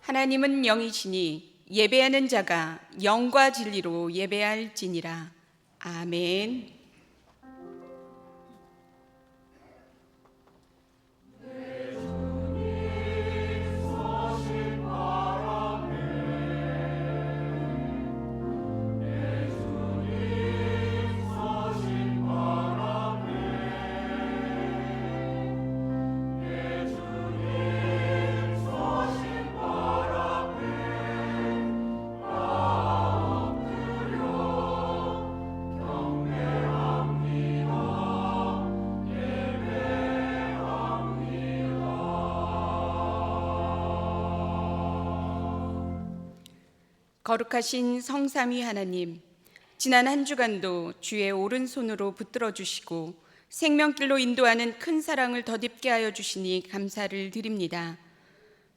하나님은 영이시니 예배하는 자가 영과 진리로 예배할지니라. 아멘. 거룩하신 성삼위 하나님, 지난 한 주간도 주의 오른손으로 붙들어 주시고 생명길로 인도하는 큰 사랑을 덧입게 하여 주시니 감사를 드립니다.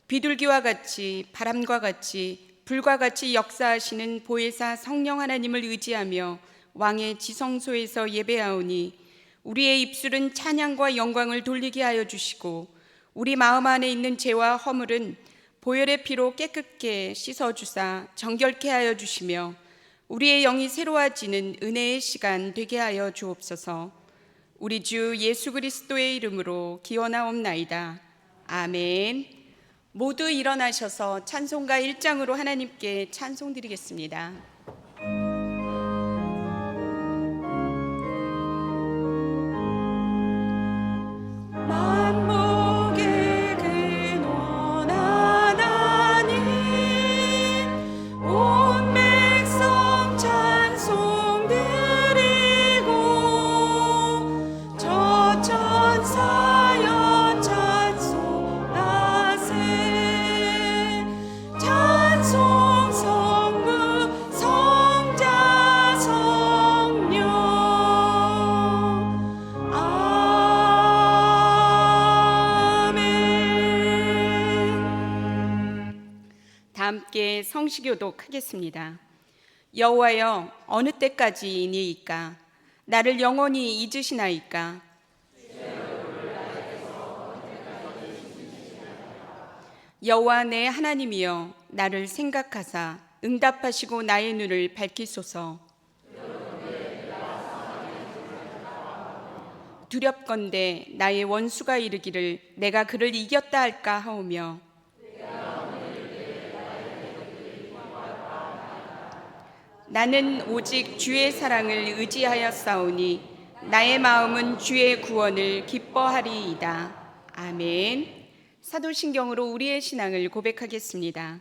비둘기와 같이 바람과 같이 불과 같이 역사하시는 보혜사 성령 하나님을 의지하며 왕의 지성소에서 예배하오니 우리의 입술은 찬양과 영광을 돌리게 하여 주시고 우리 마음 안에 있는 죄와 허물은 보혈의 피로 깨끗게 씻어주사 정결케 하여 주시며 우리의 영이 새로워지는 은혜의 시간 되게 하여 주옵소서. 우리 주 예수 그리스도의 이름으로 기원하옵나이다. 아멘. 모두 일어나셔서 찬송가 1장으로 하나님께 찬송드리겠습니다. 함께 성시교독 하겠습니다. 여호와여, 어느 때까지이니이까? 나를 영원히 잊으시나이까? 여호와 내 하나님이여, 나를 생각하사 응답하시고 나의 눈을 밝히소서. 두렵건대 나의 원수가 이르기를 내가 그를 이겼다 할까 하오며 나는 오직 주의 사랑을 의지하였사오니 나의 마음은 주의 구원을 기뻐하리이다. 아멘. 사도신경으로 우리의 신앙을 고백하겠습니다.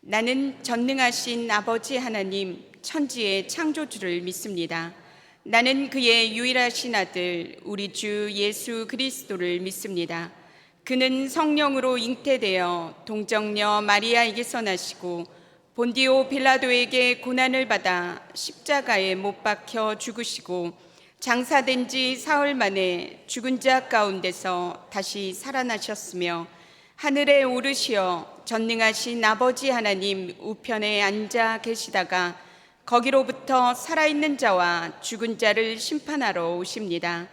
나는 전능하신 아버지 하나님 천지의 창조주를 믿습니다. 나는 그의 유일하신 아들 우리 주 예수 그리스도를 믿습니다. 그는 성령으로 잉태되어 동정녀 마리아에게서 나시고 본디오 빌라도에게 고난을 받아 십자가에 못 박혀 죽으시고 장사된 지 사흘 만에 죽은 자 가운데서 다시 살아나셨으며 하늘에 오르시어 전능하신 아버지 하나님 우편에 앉아 계시다가 거기로부터 살아있는 자와 죽은 자를 심판하러 오십니다.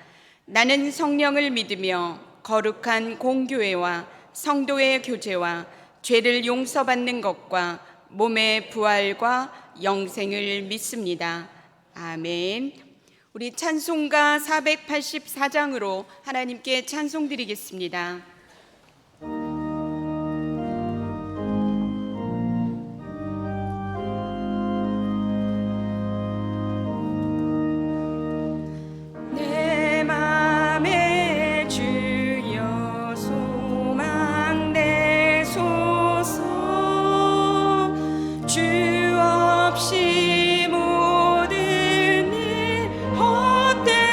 나는 성령을 믿으며 거룩한 공교회와 성도의 교제와 죄를 용서받는 것과 몸의 부활과 영생을 믿습니다. 아멘. 우리 찬송가 484장으로 하나님께 찬송드리겠습니다. 헛되어라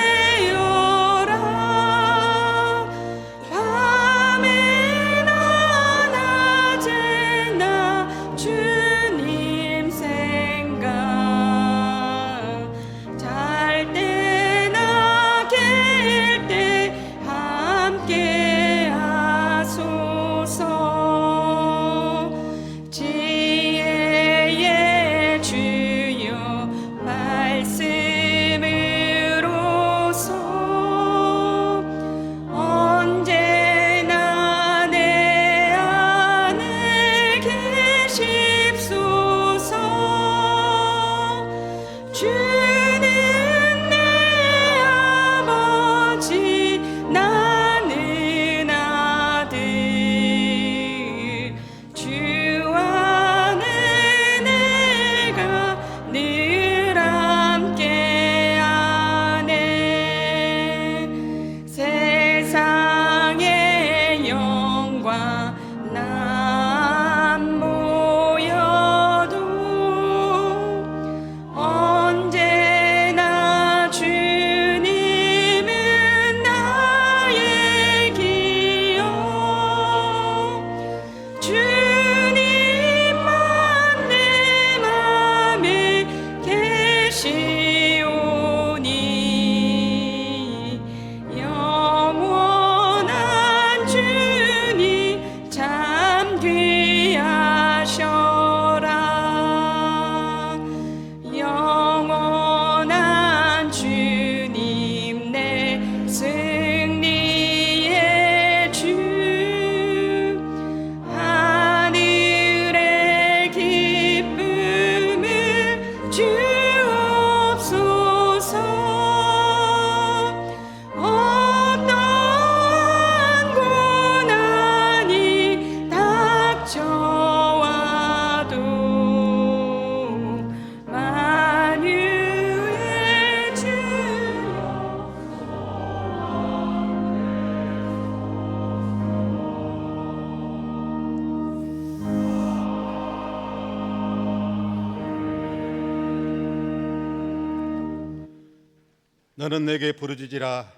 너는 내게 부르짖으라.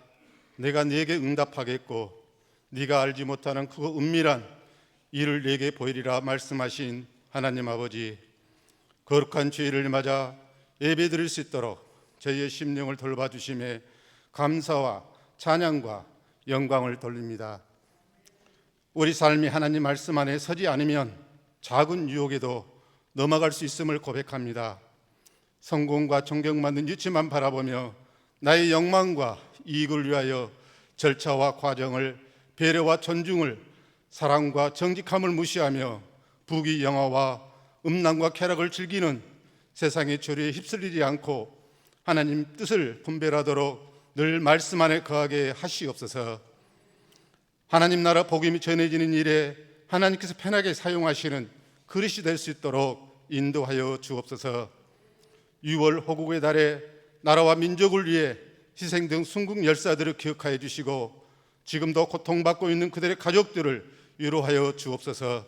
내가 네게 응답하겠고 네가 알지 못하는 그 은밀한 일을 네게 보이리라 말씀하신 하나님 아버지, 거룩한 주일을 맞아 예배드릴 수 있도록 저희의 심령을 돌봐주심에 감사와 찬양과 영광을 돌립니다. 우리 삶이 하나님 말씀 안에 서지 않으면 작은 유혹에도 넘어갈 수 있음을 고백합니다. 성공과 존경받는 유치만 바라보며 나의 욕망과 이익을 위하여 절차와 과정을, 배려와 존중을, 사랑과 정직함을 무시하며 부귀영화와 음란과 쾌락을 즐기는 세상의 조류에 휩쓸리지 않고 하나님 뜻을 분별하도록 늘 말씀 안에 거하게 하시옵소서. 하나님 나라 복음이 전해지는 일에 하나님께서 편하게 사용하시는 그릇이 될 수 있도록 인도하여 주옵소서. 6월 호국의 달에 나라와 민족을 위해 희생된 순국 열사들을 기억하여 주시고 지금도 고통받고 있는 그들의 가족들을 위로하여 주옵소서.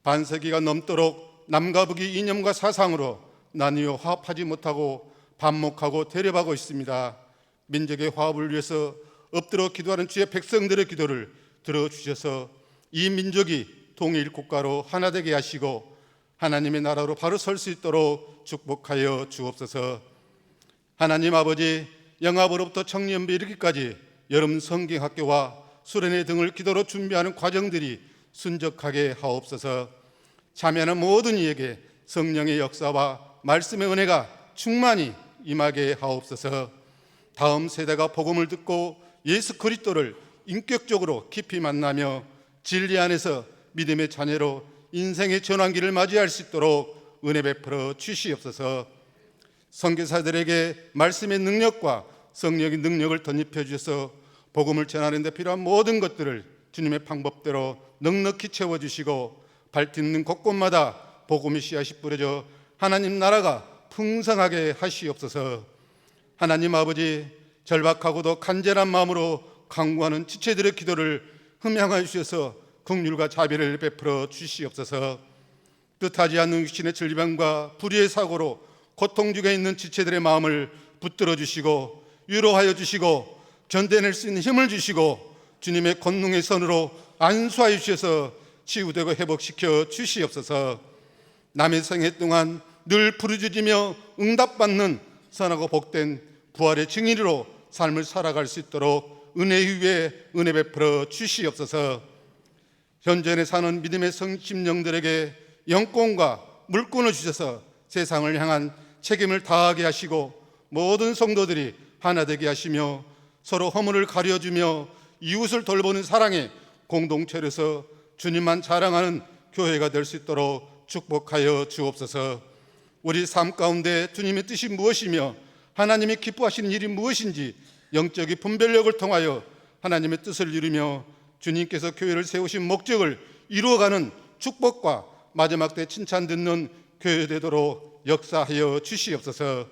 반세기가 넘도록 남과 북이 이념과 사상으로 나뉘어 화합하지 못하고 반목하고 대립하고 있습니다. 민족의 화합을 위해서 엎드려 기도하는 주의 백성들의 기도를 들어주셔서 이 민족이 통일 국가로 하나 되게 하시고 하나님의 나라로 바로 설 수 있도록 축복하여 주옵소서. 하나님 아버지, 영합으로부터 청년부 이르기까지 여름 성경학교와 수련회 등을 기도로 준비하는 과정들이 순적하게 하옵소서. 참여하는 모든 이에게 성령의 역사와 말씀의 은혜가 충만히 임하게 하옵소서. 다음 세대가 복음을 듣고 예수 그리스도를 인격적으로 깊이 만나며 진리 안에서 믿음의 자녀로 인생의 전환기를 맞이할 수 있도록 은혜 베풀어 주시옵소서. 선교사들에게 말씀의 능력과 성령의 능력을 덧입혀 주셔서 복음을 전하는 데 필요한 모든 것들을 주님의 방법대로 넉넉히 채워주시고 발 딛는 곳곳마다 복음의 씨앗이 뿌려져 하나님 나라가 풍성하게 하시옵소서. 하나님 아버지, 절박하고도 간절한 마음으로 간구하는 지체들의 기도를 흠양하여 주셔서 긍휼과 자비를 베풀어 주시옵소서. 뜻하지 않는 육신의 질병과 불의의 사고로 고통 중에 있는 지체들의 마음을 붙들어 주시고 위로하여 주시고 견뎌낼 수 있는 힘을 주시고 주님의 권능의 선으로 안수하여 주셔서 치유되고 회복시켜 주시옵소서. 남의 생애 동안 늘 부르짖으며 응답받는 선하고 복된 부활의 증인으로 삶을 살아갈 수 있도록 은혜 위에 은혜 베풀어 주시옵소서. 현존에 사는 믿음의 성심령들에게 영권과 물권을 주셔서 세상을 향한 책임을 다하게 하시고 모든 성도들이 하나 되게 하시며 서로 허물을 가려주며 이웃을 돌보는 사랑의 공동체로서 주님만 자랑하는 교회가 될 수 있도록 축복하여 주옵소서. 우리 삶 가운데 주님의 뜻이 무엇이며 하나님이 기뻐하시는 일이 무엇인지 영적인 분별력을 통하여 하나님의 뜻을 이루며 주님께서 교회를 세우신 목적을 이루어가는 축복과 마지막 때 칭찬 듣는 교회 되도록 역사하여 주시옵소서.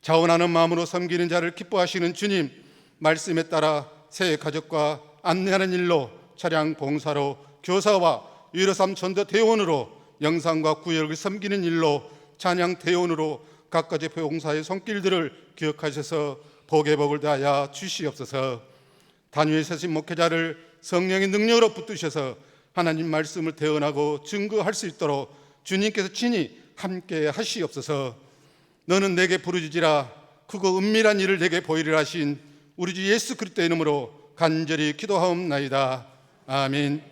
자원하는 마음으로 섬기는 자를 기뻐하시는 주님, 말씀에 따라 새 가족과 안내하는 일로, 차량 봉사로, 교사와 유로삼 전도 대원으로, 영상과 구역을 섬기는 일로, 찬양 대원으로 각가지 봉사의 손길들을 기억하셔서 복의 복을 다하여 주시옵소서. 단위에 서신 목회자를 성령의 능력으로 붙드셔서 하나님 말씀을 대언하고 증거할 수 있도록 주님께서 친히 함께 하시옵소서. 너는 내게 부르짖으라. 크고 은밀한 일을 내게 보이리라 하신 우리 주 예수 그리스도의 이름으로 간절히 기도하옵나이다. 아멘.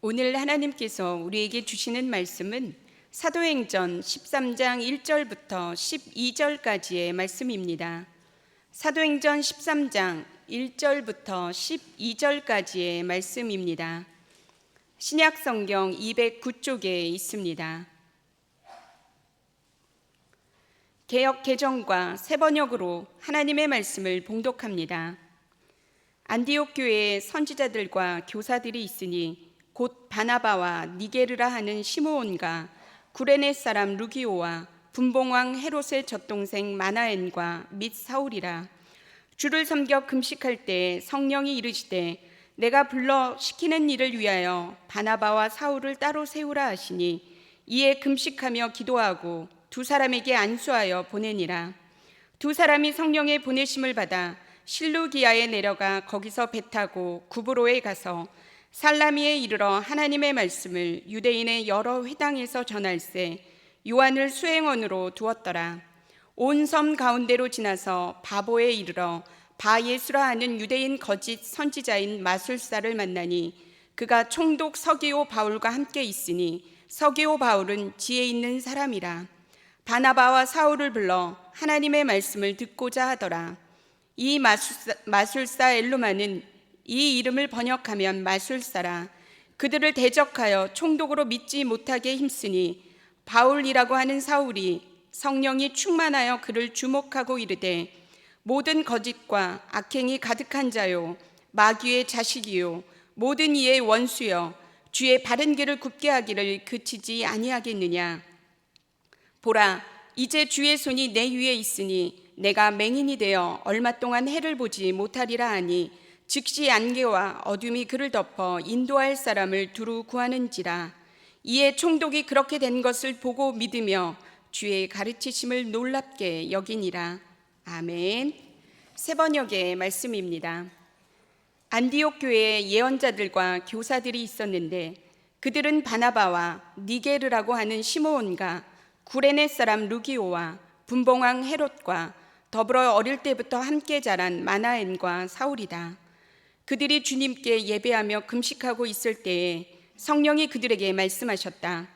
오늘 하나님께서 우리에게 주시는 말씀은 사도행전 13장 1절부터 12절까지의 말씀입니다. 사도행전 13장 1절부터 12절까지의 말씀입니다. 신약성경 209쪽에 있습니다. 개역 개정과 새 번역으로 하나님의 말씀을 봉독합니다. 안디옥 교회에 선지자들과 교사들이 있으니 곧 바나바와 니게르라 하는 시므온과 구레네 사람 루기오와 분봉왕 헤롯의 젖동생 마나엔과 및 사울이라. 주를 섬겨 금식할 때 성령이 이르시되 내가 불러 시키는 일을 위하여 바나바와 사울을 따로 세우라 하시니 이에 금식하며 기도하고 두 사람에게 안수하여 보내니라. 두 사람이 성령의 보내심을 받아 실루기아에 내려가 거기서 배 타고 구브로에 가서 살라미에 이르러 하나님의 말씀을 유대인의 여러 회당에서 전할세 요한을 수행원으로 두었더라. 온 섬 가운데로 지나서 바보에 이르러 바예수라 하는 유대인 거짓 선지자인 마술사를 만나니 그가 총독 서기오 바울과 함께 있으니 서기오 바울은 지혜 있는 사람이라. 바나바와 사울을 불러 하나님의 말씀을 듣고자 하더라. 이 마술사 엘루마는 이 이름을 번역하면 마술사라. 그들을 대적하여 총독으로 믿지 못하게 힘쓰니 바울이라고 하는 사울이 성령이 충만하여 그를 주목하고 이르되 모든 거짓과 악행이 가득한 자요 마귀의 자식이요 모든 이의 원수여 주의 바른 길을 굽게 하기를 그치지 아니하겠느냐. 보라, 이제 주의 손이 내 위에 있으니 내가 맹인이 되어 얼마 동안 해를 보지 못하리라 하니 즉시 안개와 어둠이 그를 덮어 인도할 사람을 두루 구하는지라. 이에 총독이 그렇게 된 것을 보고 믿으며 주의 가르치심을 놀랍게 여기니라. 아멘. 새 번역의 말씀입니다. 안디옥 교회에 예언자들과 교사들이 있었는데 그들은 바나바와 니게르라고 하는 시므온과 구레네 사람 루기오와 분봉왕 헤롯과 더불어 어릴 때부터 함께 자란 마나엔과 사울이다. 그들이 주님께 예배하며 금식하고 있을 때에 성령이 그들에게 말씀하셨다.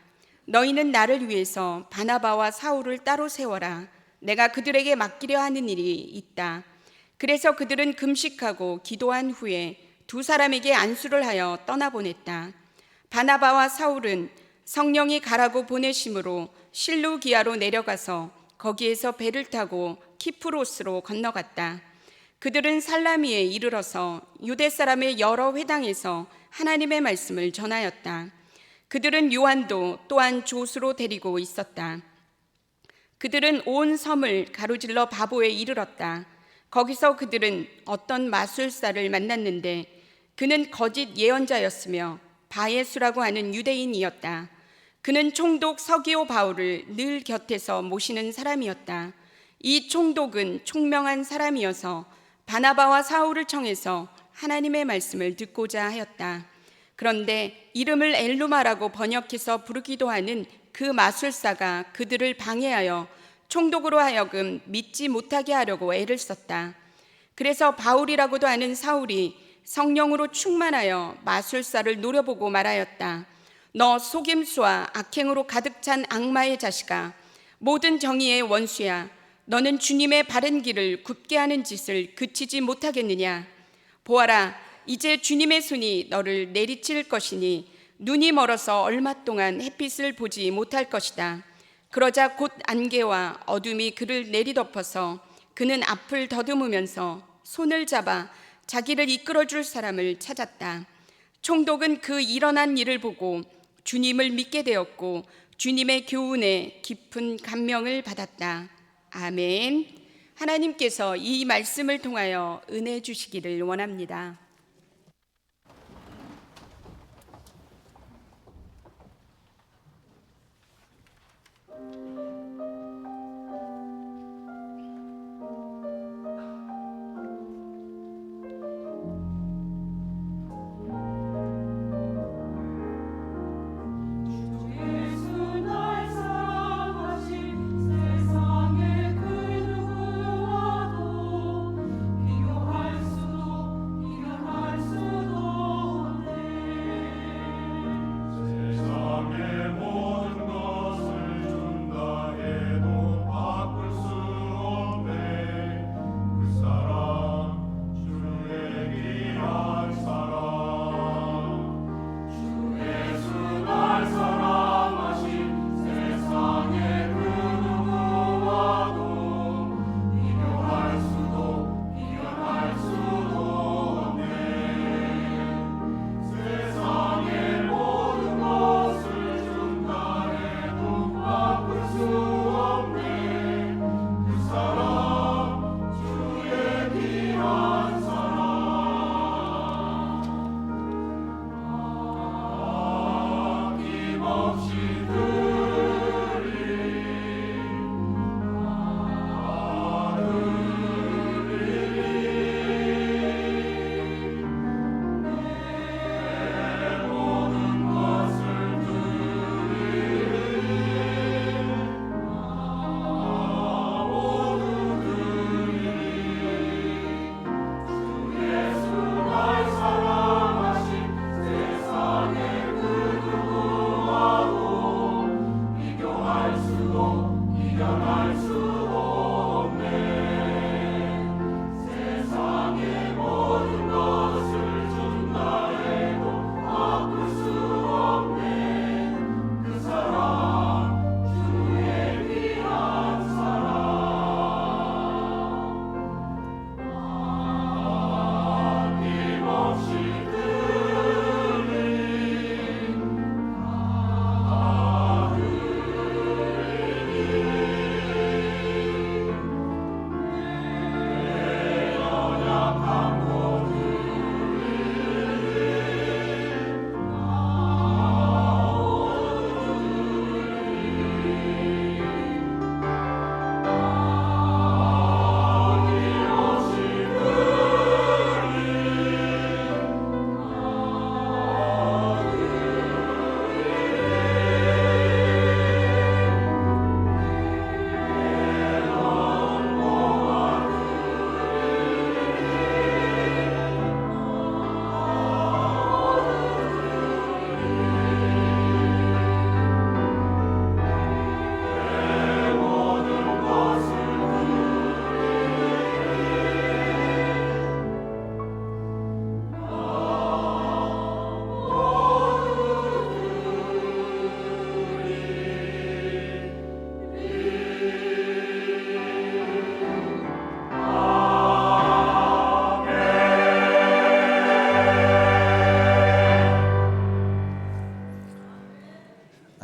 너희는 나를 위해서 바나바와 사울을 따로 세워라. 내가 그들에게 맡기려 하는 일이 있다. 그래서 그들은 금식하고 기도한 후에 두 사람에게 안수를 하여 떠나보냈다. 바나바와 사울은 성령이 가라고 보내심으로 실루기아로 내려가서 거기에서 배를 타고 키프로스로 건너갔다. 그들은 살라미에 이르러서 유대 사람의 여러 회당에서 하나님의 말씀을 전하였다. 그들은 요한도 또한 조수로 데리고 있었다. 그들은 온 섬을 가로질러 바보에 이르렀다. 거기서 그들은 어떤 마술사를 만났는데 그는 거짓 예언자였으며 바예수라고 하는 유대인이었다. 그는 총독 서기오 바울을 늘 곁에서 모시는 사람이었다. 이 총독은 총명한 사람이어서 바나바와 사울을 청해서 하나님의 말씀을 듣고자 하였다. 그런데 이름을 엘루마라고 번역해서 부르기도 하는 그 마술사가 그들을 방해하여 총독으로 하여금 믿지 못하게 하려고 애를 썼다. 그래서 바울이라고도 하는 사울이 성령으로 충만하여 마술사를 노려보고 말하였다. 너 속임수와 악행으로 가득 찬 악마의 자식아, 모든 정의의 원수야. 너는 주님의 바른 길을 굽게 하는 짓을 그치지 못하겠느냐. 보아라, 이제 주님의 손이 너를 내리칠 것이니 눈이 멀어서 얼마 동안 햇빛을 보지 못할 것이다. 그러자 곧 안개와 어둠이 그를 내리덮어서 그는 앞을 더듬으면서 손을 잡아 자기를 이끌어줄 사람을 찾았다. 총독은 그 일어난 일을 보고 주님을 믿게 되었고 주님의 교훈에 깊은 감명을 받았다. 아멘. 하나님께서 이 말씀을 통하여 은혜 주시기를 원합니다.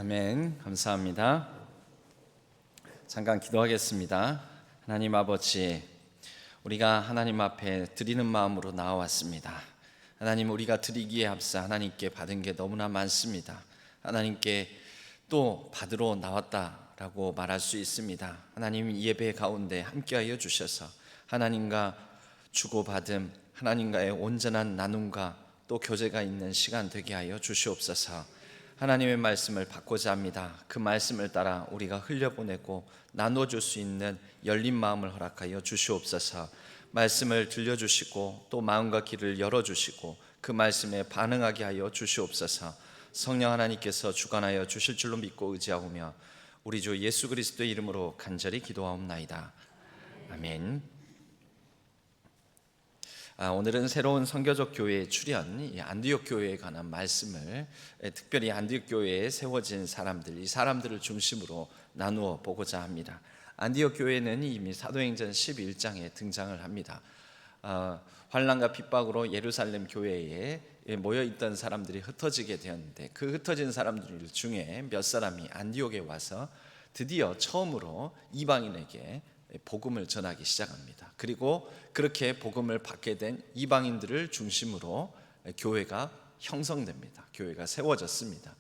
아멘. 감사합니다. 잠깐 기도하겠습니다. 하나님 아버지, 우리가 하나님 앞에 드리는 마음으로 나와왔습니다. 하나님, 우리가 드리기에 앞서 하나님께 받은 게 너무나 많습니다. 하나님께 또 받으러 나왔다라고 말할 수 있습니다. 하나님, 이 예배 가운데 함께하여 주셔서 하나님과 주고받음, 하나님과의 온전한 나눔과 또 교제가 있는 시간 되게 하여 주시옵소서. 하나님의 말씀을 받고자 합니다. 그 말씀을 따라 우리가 흘려보내고 나눠줄 수 있는 열린 마음을 허락하여 주시옵소서. 말씀을 들려주시고 또 마음과 귀를 열어주시고 그 말씀에 반응하게 하여 주시옵소서. 성령 하나님께서 주관하여 주실 줄로 믿고 의지하오며 우리 주 예수 그리스도의 이름으로 간절히 기도하옵나이다. 아멘. 오늘은 새로운 선교적 교회의 출현, 이 안디옥 교회에 관한 말씀을, 특별히 안디옥 교회에 세워진 사람들, 이 사람들을 중심으로 나누어 보고자 합니다. 안디옥 교회는 이미 사도행전 11장에 등장을 합니다. 환난과 핍박으로 예루살렘 교회에 모여있던 사람들이 흩어지게 되었는데, 그 흩어진 사람들 중에 몇 사람이 안디옥에 와서 드디어 처음으로 이방인에게 복음을 전하기 시작합니다. 그리고 그렇게 복음을 받게 된 이방인들을 중심으로 교회가 형성됩니다. 교회가 세워졌습니다.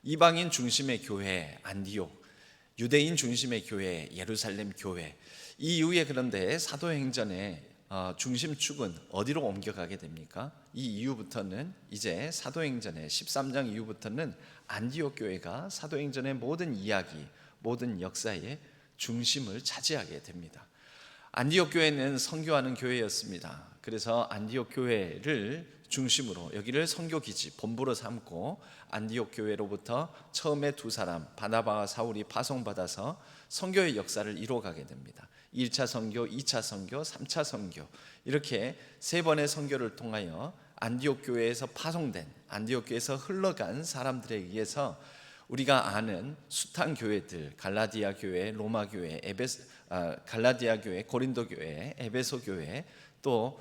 이방인 중심의 교회 안디옥, 유대인 중심의 교회 예루살렘 교회. 이 이후에 그런데 사도행전의 중심축은 어디로 옮겨가게 됩니까? 이 이후부터는, 이제 사도행전의 13장 이후부터는 안디옥 교회가 사도행전의 모든 이야기, 모든 역사의 중심을 차지하게 됩니다. 안디옥 교회는 선교하는 교회였습니다. 그래서 안디옥 교회를 중심으로 여기를 선교기지 본부로 삼고 안디옥 교회로부터 처음에 두 사람 바나바와 사울이 파송받아서 선교의 역사를 이루어가게 됩니다. 1차 선교, 2차 선교, 3차 선교, 이렇게 세 번의 선교를 통하여 안디옥 교회에서 파송된, 안디옥 교회에서 흘러간 사람들에 의해서 우리가 아는 숱한 교회들, 갈라디아 교회, 로마 교회, 갈라디아 교회, 고린도 교회, 에베소 교회, 또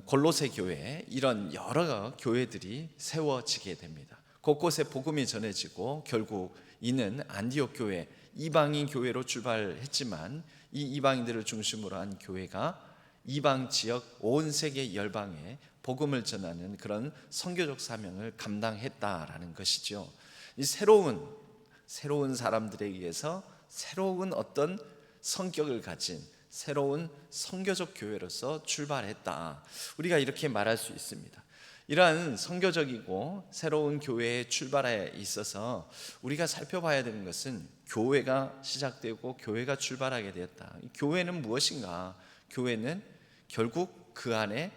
골로새 교회, 이런 여러 교회들이 세워지게 됩니다. 곳곳에 복음이 전해지고 결국 이는 안디옥 교회, 이방인 교회로 출발했지만 이 이방인들을 중심으로 한 교회가 이방 지역 온 세계 열방에 복음을 전하는 그런 선교적 사명을 감당했다라는 것이죠. 이 새로운 사람들에 의해서 새로운 어떤 성격을 가진 새로운 선교적 교회로서 출발했다. 우리가 이렇게 말할 수 있습니다. 이러한 선교적이고 새로운 교회의 출발에 있어서 우리가 살펴봐야 되는 것은 교회가 시작되고 교회가 출발하게 되었다. 교회는 무엇인가? 교회는 결국 그 안에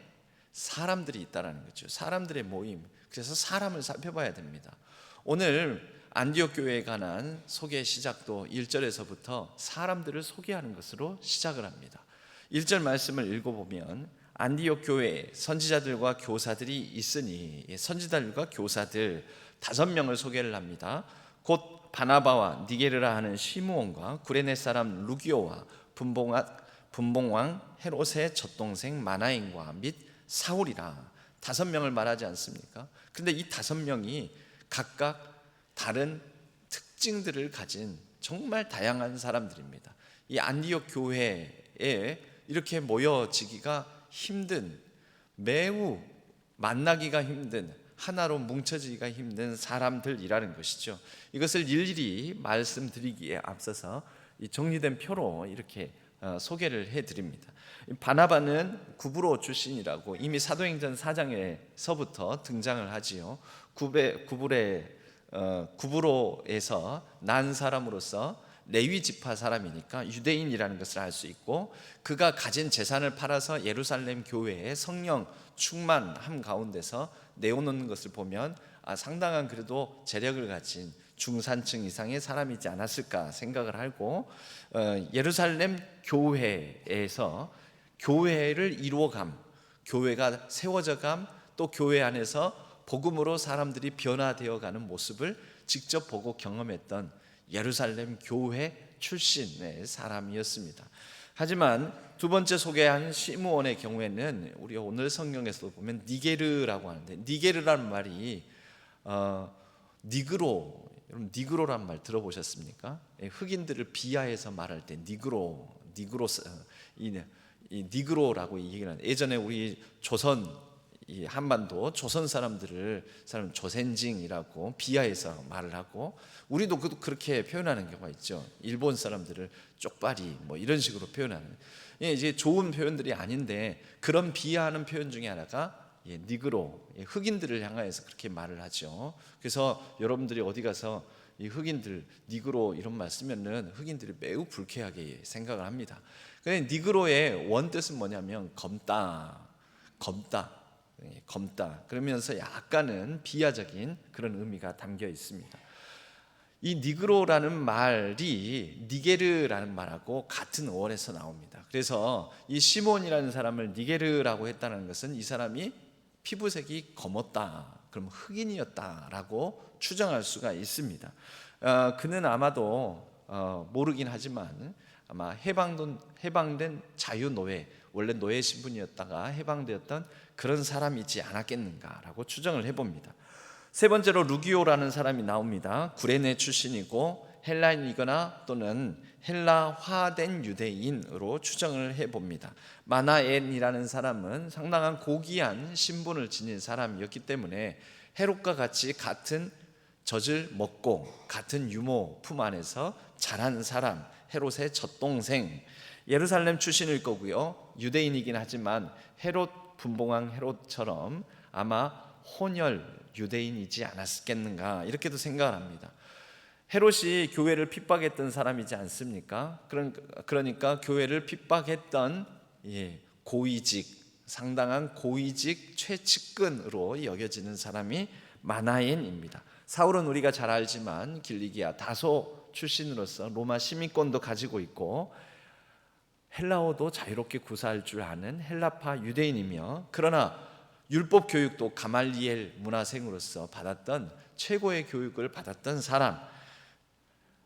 사람들이 있다라는 거죠. 사람들의 모임. 그래서 사람을 살펴봐야 됩니다. 오늘 안디옥 교회에 관한 소개 시작도 1절에서부터 사람들을 소개하는 것으로 시작을 합니다. 1절 말씀을 읽어보면 안디옥 교회에 선지자들과 교사들이 있으니, 선지자들과 교사들 5명을 소개를 합니다. 곧 바나바와 니게르라 하는 시므온과 구레네 사람 루기오와 분봉왕 헤롯의 젖동생 마나인과 및 사울이라 5명을 말하지 않습니까? 그런데 이 5명이 각각 다른 특징들을 가진 정말 다양한 사람들입니다. 이 안디옥 교회에 이렇게 모여지기가 힘든, 매우 만나기가 힘든, 하나로 뭉쳐지기가 힘든 사람들이라는 것이죠. 이것을 일일이 말씀드리기에 앞서서 이 정리된 표로 이렇게 소개를 해드립니다. 바나바는 구브로 출신이라고 이미 사도행전 4장에서부터 등장을 하지요. 구브로에서 난 사람으로서 레위 지파 사람이니까 유대인이라는 것을 알 수 있고, 그가 가진 재산을 팔아서 예루살렘 교회에 성령 충만함 가운데서 내어놓는 것을 보면 상당한 그래도 재력을 가진 중산층 이상의 사람이지 않았을까 생각을 하고, 예루살렘 교회에서 교회를 이루어감, 교회가 세워져감, 또 교회 안에서 복음으로 사람들이 변화되어가는 모습을 직접 보고 경험했던 예루살렘 교회 출신의 사람이었습니다. 하지만 두 번째 소개한 시므온의 경우에는 우리가 오늘 성경에서 보면 니게르라고 하는데, 니게르라는 말이 니그로, 여러분 니그로란 말 들어보셨습니까? 흑인들을 비하해서 말할 때 이 니그로라고 얘기를 하는. 예전에 우리 조선, 이 한반도 조선 사람들을 조센징이라고 비하해서 말을 하고, 우리도 그렇게 표현하는 경우가 있죠. 일본 사람들을 쪽발이 뭐 이런 식으로 표현하는. 이제 좋은 표현들이 아닌데 그런 비하하는 표현 중에 하나가 니그로, 흑인들을 향하여서 그렇게 말을 하죠. 그래서 여러분들이 어디 가서 이 흑인들 니그로 이런 말 쓰면은 흑인들이 매우 불쾌하게 생각을 합니다. 근데 니그로의 원뜻은 뭐냐면 검다 그러면서 약간은 비하적인 그런 의미가 담겨 있습니다. 이 니그로라는 말이 니게르라는 말하고 같은 어원에서 나옵니다. 그래서 이 시몬이라는 사람을 니게르라고 했다는 것은 이 사람이 피부색이 검었다, 그럼 흑인이었다라고 추정할 수가 있습니다. 그는 아마도 모르긴 하지만 아마 해방된 자유노예, 원래 노예 신분이었다가 해방되었던 그런 사람이지 않았겠는가라고 추정을 해봅니다. 세 번째로 루기오라는 사람이 나옵니다. 구레네 출신이고 헬라인이거나 또는 헬라화된 유대인으로 추정을 해봅니다. 마나엔이라는 사람은 상당한 고귀한 신분을 지닌 사람이었기 때문에 헤롯과 같이 같은 젖을 먹고 같은 유모 품 안에서 자란 사람, 헤롯의 젖동생, 예루살렘 출신일 거고요. 유대인이긴 하지만 헤롯 분봉왕 헤롯처럼 아마 혼혈 유대인이지 않았겠는가 이렇게도 생각을 합니다. 헤롯이 교회를 핍박했던 사람이지 않습니까? 그러니까 교회를 핍박했던 고위직, 상당한 고위직 최측근으로 여겨지는 사람이 마나엔입니다. 사울은 우리가 잘 알지만 길리기아 다소 출신으로서 로마 시민권도 가지고 있고 헬라어도 자유롭게 구사할 줄 아는 헬라파 유대인이며, 그러나 율법 교육도 가말리엘 문화생으로서 받았던 최고의 교육을 받았던 사람,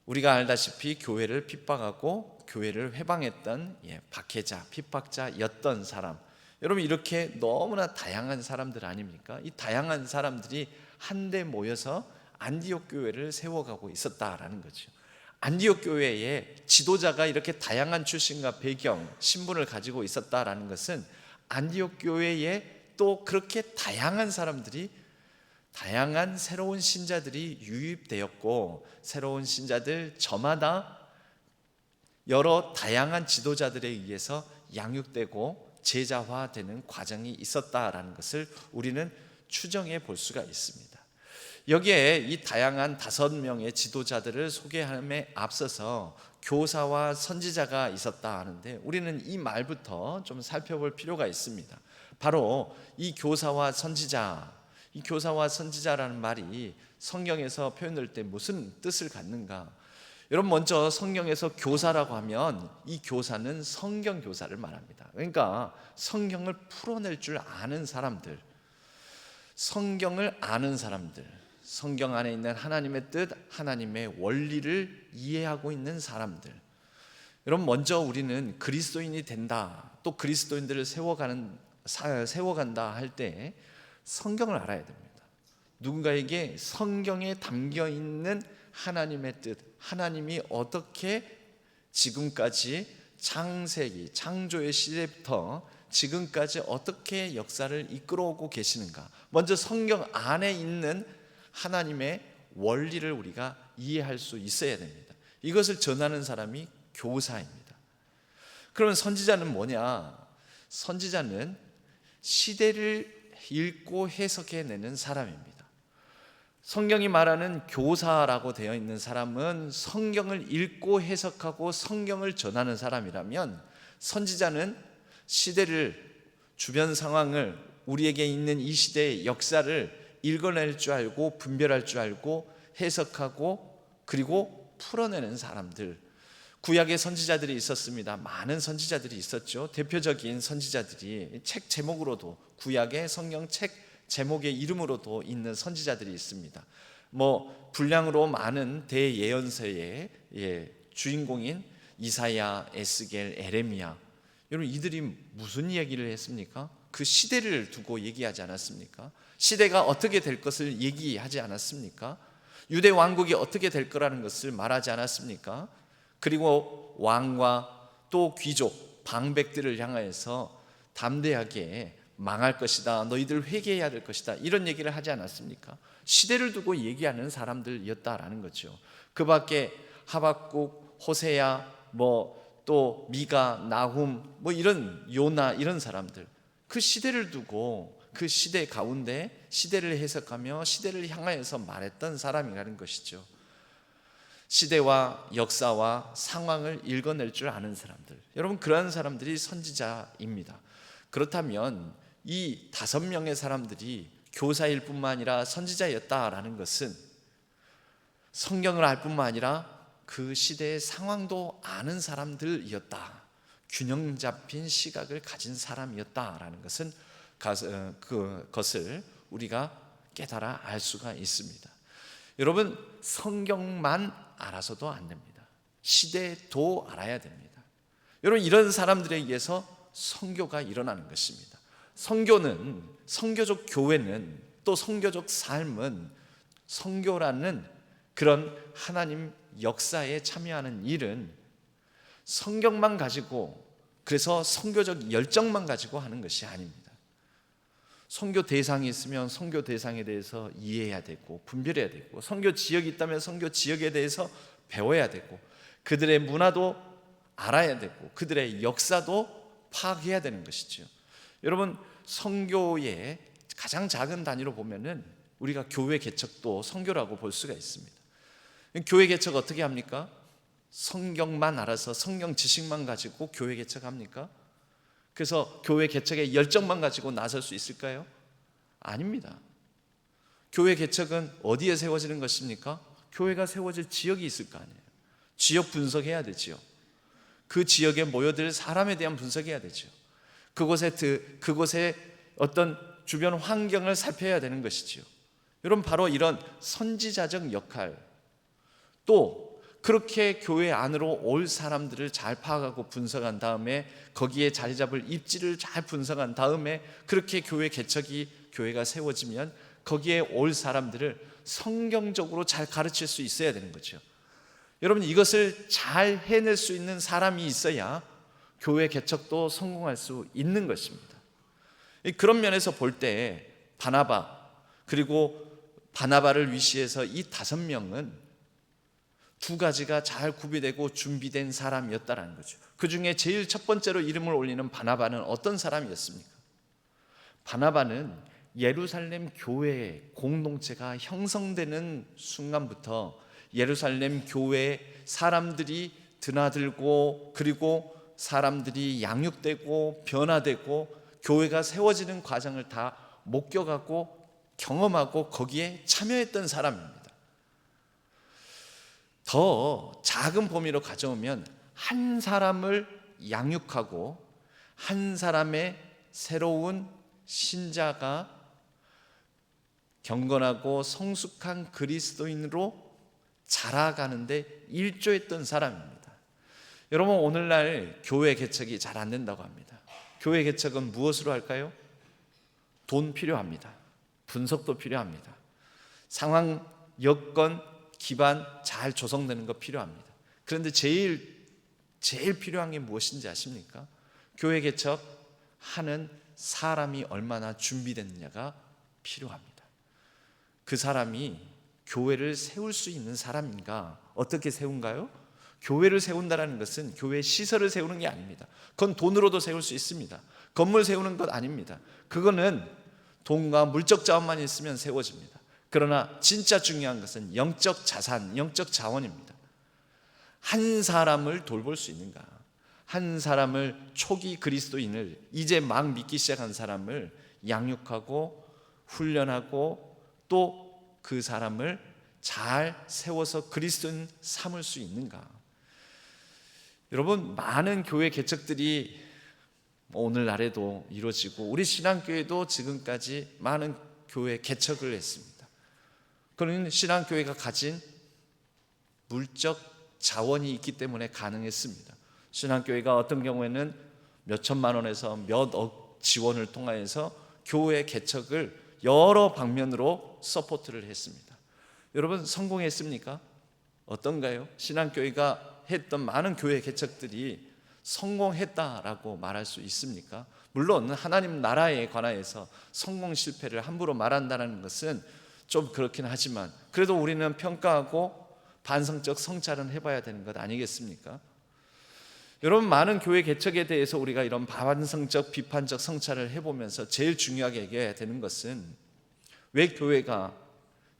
우리가 알다시피 교회를 핍박하고 교회를 회방했던 박해자, 핍박자였던 사람. 여러분, 이렇게 너무나 다양한 사람들 아닙니까? 이 다양한 사람들이 한데 모여서 안디옥 교회를 세워가고 있었다라는 거죠. 안디옥 교회에 지도자가 이렇게 다양한 출신과 배경, 신분을 가지고 있었다라는 것은 안디옥 교회에 또 그렇게 다양한 사람들이, 다양한 새로운 신자들이 유입되었고, 새로운 신자들 저마다 여러 다양한 지도자들에 의해서 양육되고 제자화되는 과정이 있었다라는 것을 우리는 추정해 볼 수가 있습니다. 여기에 이 다양한 5명의 지도자들을 소개함에 앞서서 교사와 선지자가 있었다 하는데, 우리는 이 말부터 좀 살펴볼 필요가 있습니다. 바로 이 교사와 선지자라는 말이 성경에서 표현될 때 무슨 뜻을 갖는가? 여러분, 먼저 성경에서 교사라고 하면 이 교사는 성경 교사를 말합니다. 그러니까 성경을 풀어낼 줄 아는 사람들, 성경을 아는 사람들, 성경 안에 있는 하나님의 뜻, 하나님의 원리를 이해하고 있는 사람들. 여러분, 먼저 우리는 그리스도인이 된다, 또 그리스도인들을 세워간다 할 때 성경을 알아야 됩니다. 누군가에게 성경에 담겨 있는 하나님의 뜻, 하나님이 어떻게 지금까지 창세기, 창조의 시대부터 지금까지 어떻게 역사를 이끌어오고 계시는가, 먼저 성경 안에 있는 하나님의 원리를 우리가 이해할 수 있어야 됩니다. 이것을 전하는 사람이 교사입니다. 그러면 선지자는 뭐냐? 선지자는 시대를 읽고 해석해내는 사람입니다. 성경이 말하는 교사라고 되어 있는 사람은 성경을 읽고 해석하고 성경을 전하는 사람이라면, 선지자는 시대를, 주변 상황을, 우리에게 있는 이 시대의 역사를 읽어낼 줄 알고, 분별할 줄 알고, 해석하고 그리고 풀어내는 사람들. 구약의 선지자들이 있었습니다. 많은 선지자들이 있었죠. 대표적인 선지자들이 책 제목으로도, 구약의 성경 책 제목의 이름으로도 있는 선지자들이 있습니다. 분량으로 많은 대예언서의 주인공인 이사야, 에스겔, 에레미야. 여러분, 이들이 무슨 얘기를 했습니까? 그 시대를 두고 얘기하지 않았습니까? 시대가 어떻게 될 것을 얘기하지 않았습니까? 유대 왕국이 어떻게 될 거라는 것을 말하지 않았습니까? 그리고 왕과 또 귀족, 방백들을 향하여서 담대하게 망할 것이다, 너희들 회개해야 될 것이다, 이런 얘기를 하지 않았습니까? 시대를 두고 얘기하는 사람들이었다라는 거죠. 그 밖에 하박국, 호세야, 또 미가, 나훔, 이런 요나, 이런 사람들, 그 시대를 두고 그 시대 가운데 시대를 해석하며 시대를 향하여서 말했던 사람이라는 것이죠. 시대와 역사와 상황을 읽어낼 줄 아는 사람들, 여러분, 그러한 사람들이 선지자입니다. 그렇다면 이 5명의 사람들이 교사일 뿐만 아니라 선지자였다라는 것은 성경을 알 뿐만 아니라 그 시대의 상황도 아는 사람들이었다, 균형 잡힌 시각을 가진 사람이었다라는 것은 그것을 우리가 깨달아 알 수가 있습니다. 여러분, 성경만 알아서도 안 됩니다. 시대도 알아야 됩니다. 여러분, 이런 사람들에 의해서 선교가 일어나는 것입니다. 선교적 교회는, 또 선교적 삶은, 선교라는 그런 하나님 역사에 참여하는 일은 성경만 가지고, 그래서 선교적 열정만 가지고 하는 것이 아닙니다. 선교 대상이 있으면 선교 대상에 대해서 이해해야 되고 분별해야 되고, 선교 지역이 있다면 선교 지역에 대해서 배워야 되고, 그들의 문화도 알아야 되고 그들의 역사도 파악해야 되는 것이죠. 여러분, 선교의 가장 작은 단위로 보면은 우리가 교회 개척도 선교라고 볼 수가 있습니다. 교회 개척 어떻게 합니까? 성경만 알아서 성경 지식만 가지고 교회 개척합니까? 그래서 교회 개척의 열정만 가지고 나설 수 있을까요? 아닙니다. 교회 개척은 어디에 세워지는 것입니까? 교회가 세워질 지역이 있을 거 아니에요. 지역 분석해야 되지요. 그 지역에 모여들 사람에 대한 분석해야 되죠. 그곳의 어떤 주변 환경을 살펴야 되는 것이지요. 여러분, 바로 이런 선지자적 역할, 또 그렇게 교회 안으로 올 사람들을 잘 파악하고 분석한 다음에 거기에 자리 잡을 입지를 잘 분석한 다음에 그렇게 교회가 세워지면 거기에 올 사람들을 성경적으로 잘 가르칠 수 있어야 되는 거죠. 여러분, 이것을 잘 해낼 수 있는 사람이 있어야 교회 개척도 성공할 수 있는 것입니다. 그런 면에서 볼 때 바나바, 그리고 바나바를 위시해서 이 5명은 두 가지가 잘 구비되고 준비된 사람이었다는 거죠. 그 중에 제일 첫 번째로 이름을 올리는 바나바는 어떤 사람이었습니까? 바나바는 예루살렘 교회 공동체가 형성되는 순간부터 예루살렘 교회에 사람들이 드나들고, 그리고 사람들이 양육되고 변화되고 교회가 세워지는 과정을 다 목격하고 경험하고 거기에 참여했던 사람입니다. 더 작은 범위로 가져오면 한 사람을 양육하고 한 사람의 새로운 신자가 경건하고 성숙한 그리스도인으로 자라가는데 일조했던 사람입니다. 여러분, 오늘날 교회 개척이 잘 안 된다고 합니다. 교회 개척은 무엇으로 할까요? 돈 필요합니다. 분석도 필요합니다. 상황, 여건, 기반 잘 조성되는 거 필요합니다. 그런데 제일 필요한 게 무엇인지 아십니까? 교회 개척하는 사람이 얼마나 준비됐느냐가 필요합니다. 그 사람이 교회를 세울 수 있는 사람인가? 어떻게 세운가요? 교회를 세운다는 것은 교회 시설을 세우는 게 아닙니다. 그건 돈으로도 세울 수 있습니다. 건물 세우는 것 아닙니다. 그거는 돈과 물적 자원만 있으면 세워집니다. 그러나 진짜 중요한 것은 영적 자산, 영적 자원입니다. 한 사람을 돌볼 수 있는가? 한 사람을, 초기 그리스도인을, 이제 막 믿기 시작한 사람을 양육하고 훈련하고 또 그 사람을 잘 세워서 그리스도인 삼을 수 있는가? 여러분, 많은 교회 개척들이 오늘날에도 이루어지고 우리 신앙교회도 지금까지 많은 교회 개척을 했습니다. 그런 신앙교회가 가진 물적 자원이 있기 때문에 가능했습니다. 신앙교회가 어떤 경우에는 몇 천만 원에서 몇 억 지원을 통하여서 교회 개척을 여러 방면으로 서포트를 했습니다. 여러분 성공했습니까? 어떤가요? 신앙교회가 했던 많은 교회 개척들이 성공했다라고 말할 수 있습니까? 물론 하나님 나라에 관하여서 성공 실패를 함부로 말한다는 것은 좀 그렇긴 하지만 그래도 우리는 평가하고 반성적 성찰은 해봐야 되는 것 아니겠습니까? 여러분 많은 교회 개척에 대해서 우리가 이런 반성적 비판적 성찰을 해보면서 제일 중요하게 얘기해야 되는 것은 왜 교회가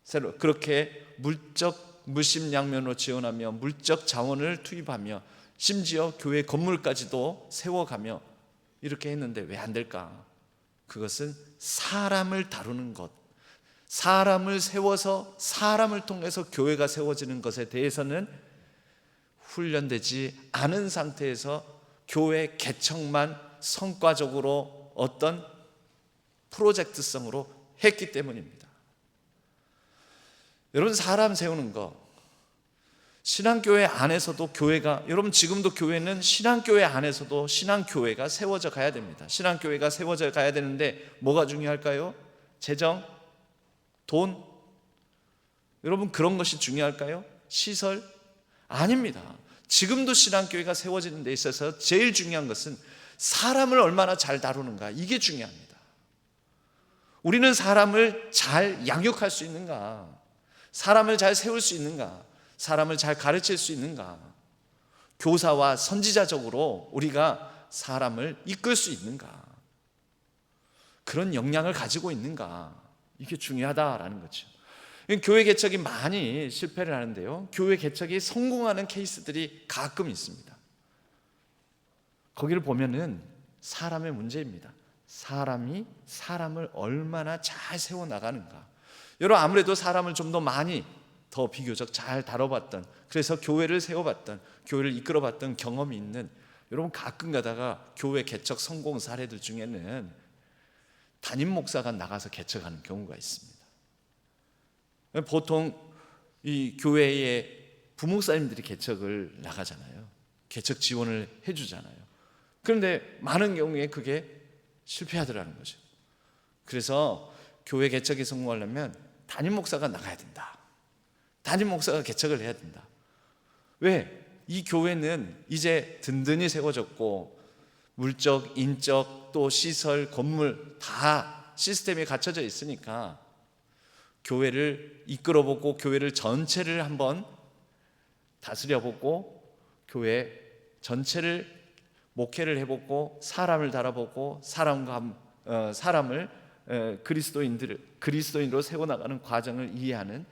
새로 그렇게 물심양면으로 지원하며 물적 자원을 투입하며 심지어 교회 건물까지도 세워가며 이렇게 했는데 왜 안 될까? 그것은 사람을 다루는 것, 사람을 세워서 사람을 통해서 교회가 세워지는 것에 대해서는 훈련되지 않은 상태에서 교회 개척만 성과적으로 어떤 프로젝트성으로 했기 때문입니다. 여러분 사람 세우는 거, 신앙교회 안에서도 교회가, 여러분 지금도 교회는 신앙교회 안에서도 신앙교회가 세워져 가야 됩니다. 신앙교회가 세워져 가야 되는데 뭐가 중요할까요? 재정? 돈? 여러분 그런 것이 중요할까요? 시설? 아닙니다. 지금도 신앙교회가 세워지는 데 있어서 제일 중요한 것은 사람을 얼마나 잘 다루는가, 이게 중요합니다. 우리는 사람을 잘 양육할 수 있는가, 사람을 잘 세울 수 있는가, 사람을 잘 가르칠 수 있는가, 교사와 선지자적으로 우리가 사람을 이끌 수 있는가, 그런 역량을 가지고 있는가, 이게 중요하다라는 거죠. 교회 개척이 많이 실패를 하는데요, 교회 개척이 성공하는 케이스들이 가끔 있습니다. 거기를 보면은 사람의 문제입니다. 사람이 사람을 얼마나 잘 세워나가는가. 여러분 아무래도 사람을 좀 더 많이 더 비교적 잘 다뤄봤던, 그래서 교회를 세워봤던, 교회를 이끌어봤던 경험이 있는 여러분 가끔 가다가 교회 개척 성공 사례들 중에는 담임 목사가 나가서 개척하는 경우가 있습니다. 보통 이 교회의 부목사님들이 개척을 나가잖아요. 개척 지원을 해주잖아요. 그런데 많은 경우에 그게 실패하더라는 거죠. 그래서 교회 개척이 성공하려면 담임 목사가 나가야 된다. 담임 목사가 개척을 해야 된다. 왜? 이 교회는 이제 든든히 세워졌고 물적, 인적, 또 시설, 건물 다 시스템이 갖춰져 있으니까 교회를 이끌어보고 교회를 전체를 한번 다스려보고 교회 전체를 목회를 해보고 사람을 달아보고 사람을 그리스도인으로 세워나가는 과정을 이해하는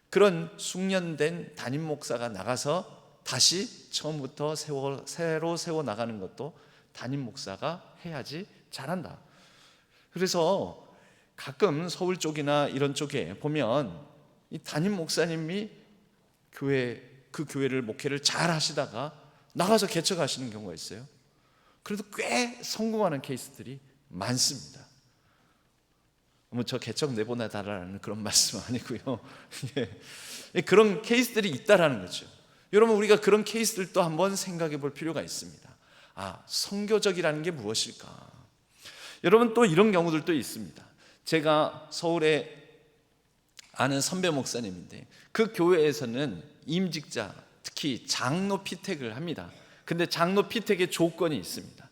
그런 숙련된 담임 목사가 나가서 다시 처음부터 새로 세워나가는 것도 담임 목사가 해야지 잘한다. 그래서 가끔 서울 쪽이나 이런 쪽에 보면 이 담임 목사님이 그 교회를 목회를 잘 하시다가 나가서 개척하시는 경우가 있어요. 그래도 꽤 성공하는 케이스들이 많습니다. 뭐 저 개척 내보내달라는 그런 말씀 아니고요. 그런 케이스들이 있다라는 거죠. 여러분 우리가 그런 케이스들도 한번 생각해 볼 필요가 있습니다. 선교적이라는 게 무엇일까? 여러분 또 이런 경우들도 있습니다. 제가 서울에 아는 선배 목사님인데 그 교회에서는 임직자, 특히 장로 피택을 합니다. 근데 장로 피택의 조건이 있습니다.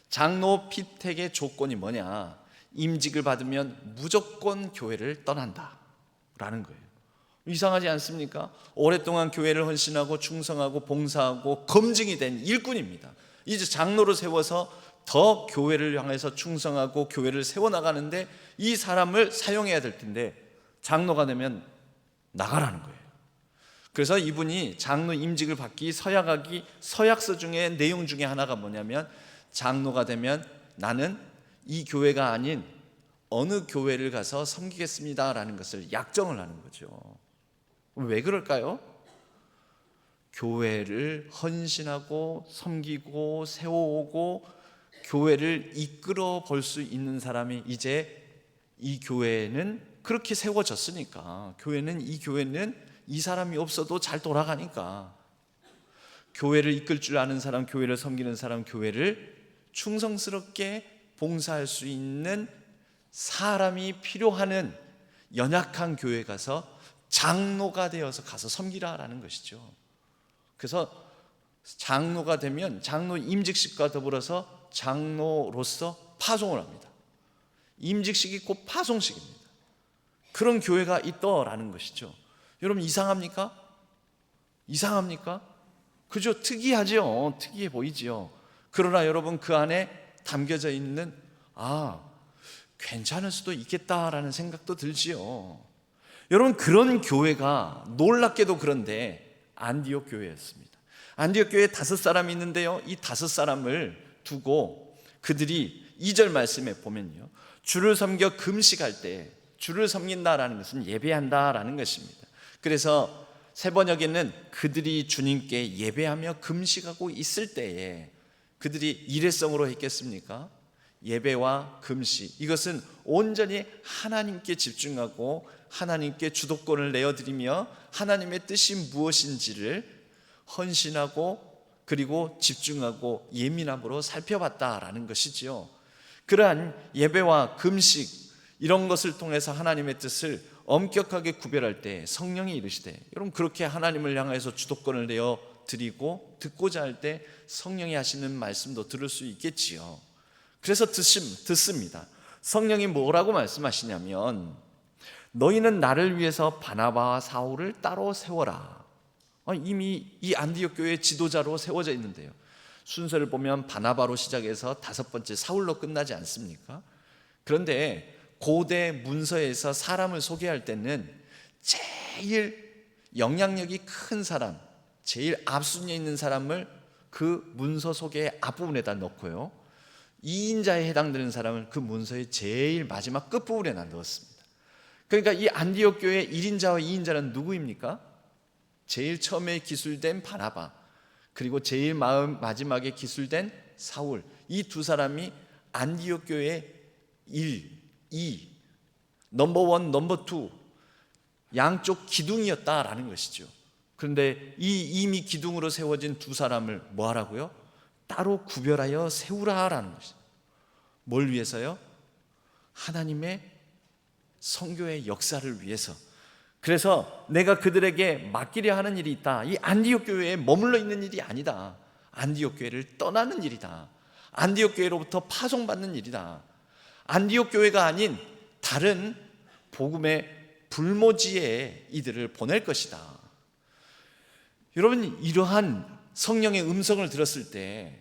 장로 피택의 조건이 뭐냐? 임직을 받으면 무조건 교회를 떠난다라는 거예요. 이상하지 않습니까? 오랫동안 교회를 헌신하고 충성하고 봉사하고 검증이 된 일꾼입니다. 이제 장로로 세워서 더 교회를 향해서 충성하고 교회를 세워나가는데 이 사람을 사용해야 될 텐데 장로가 되면 나가라는 거예요. 그래서 이분이 장로 임직을 받기 서약하기 서약서 중에 내용 중에 하나가 뭐냐면 장로가 되면 나는 이 교회가 아닌 어느 교회를 가서 섬기겠습니다라는 것을 약정을 하는 거죠. 왜 그럴까요? 교회를 헌신하고 섬기고 세워오고 교회를 이끌어 볼 수 있는 사람이 이제 이 교회는 그렇게 세워졌으니까, 이 교회는 이 사람이 없어도 잘 돌아가니까 교회를 이끌 줄 아는 사람, 교회를 섬기는 사람, 교회를 충성스럽게 봉사할 수 있는 사람이 필요한 연약한 교회 가서 장로가 되어서 가서 섬기라라는 것이죠. 그래서 장로가 되면 장로 임직식과 더불어서 장로로서 파송을 합니다. 임직식이 곧 파송식입니다. 그런 교회가 있더라는 것이죠. 여러분 이상합니까? 이상합니까? 그죠? 특이하죠. 특이해 보이지요. 그러나 여러분 그 안에 담겨져 있는 괜찮을 수도 있겠다라는 생각도 들지요. 여러분 그런 교회가 놀랍게도 그런데 안디옥 교회였습니다. 안디옥 교회에 5사람이 있는데요, 이 5사람을 두고 그들이 2절 말씀에 보면요, 주를 섬겨 금식할 때, 주를 섬긴다라는 것은 예배한다라는 것입니다. 그래서 세번역에는 그들이 주님께 예배하며 금식하고 있을 때에 그들이 일회성으로 했겠습니까? 예배와 금식, 이것은 온전히 하나님께 집중하고 하나님께 주도권을 내어드리며 하나님의 뜻이 무엇인지를 헌신하고 그리고 집중하고 예민함으로 살펴봤다라는 것이지요. 그러한 예배와 금식 이런 것을 통해서 하나님의 뜻을 엄격하게 구별할 때 성령이 이르시되, 여러분 그렇게 하나님을 향해서 주도권을 내어드리고 듣고자 할 때 성령이 하시는 말씀도 들을 수 있겠지요. 그래서 듣습니다. 성령이 뭐라고 말씀하시냐면, 너희는 나를 위해서 바나바와 사울을 따로 세워라. 이미 이 안디옥 교회의 지도자로 세워져 있는데요, 순서를 보면 바나바로 시작해서 5번째 사울로 끝나지 않습니까? 그런데 고대 문서에서 사람을 소개할 때는 제일 영향력이 큰 사람, 제일 앞순위에 있는 사람을 그 문서 소개 앞부분에다 넣고요, 2인자에 해당되는 사람을 그 문서의 제일 마지막 끝부분에 넣었습니다. 그러니까 이 안디옥 교회의 1인자와 2인자는 누구입니까? 제일 처음에 기술된 바나바, 그리고 제일 마지막에 기술된 사울, 이 2사람이 안디옥 교회의 1, 2, 넘버 1, 넘버 2 양쪽 기둥이었다라는 것이죠. 그런데 이 이미 기둥으로 세워진 2사람을 뭐 하라고요? 따로 구별하여 세우라라는 것이죠. 뭘 위해서요? 하나님의 선교의 역사를 위해서. 그래서 내가 그들에게 맡기려 하는 일이 있다. 이 안디옥 교회에 머물러 있는 일이 아니다. 안디옥 교회를 떠나는 일이다. 안디옥 교회로부터 파송받는 일이다. 안디옥 교회가 아닌 다른 복음의 불모지에 이들을 보낼 것이다. 여러분 이러한 성령의 음성을 들었을 때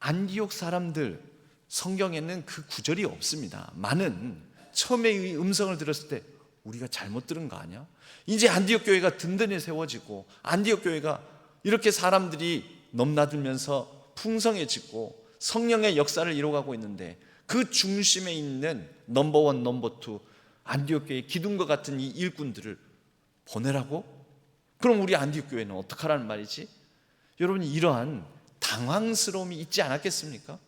안디옥 사람들, 성경에는 그 구절이 없습니다. 많은 처음에 이 음성을 들었을 때 우리가 잘못 들은 거 아니야? 이제 안디옥 교회가 든든히 세워지고 안디옥 교회가 이렇게 사람들이 넘나들면서 풍성해지고 성령의 역사를 이뤄가고 있는데 그 중심에 있는 넘버 1, 넘버 2 안디옥 교회의 기둥과 같은 이 일꾼들을 보내라고? 그럼 우리 안디옥 교회는 어떡하라는 말이지? 여러분 이러한 당황스러움이 있지 않았겠습니까?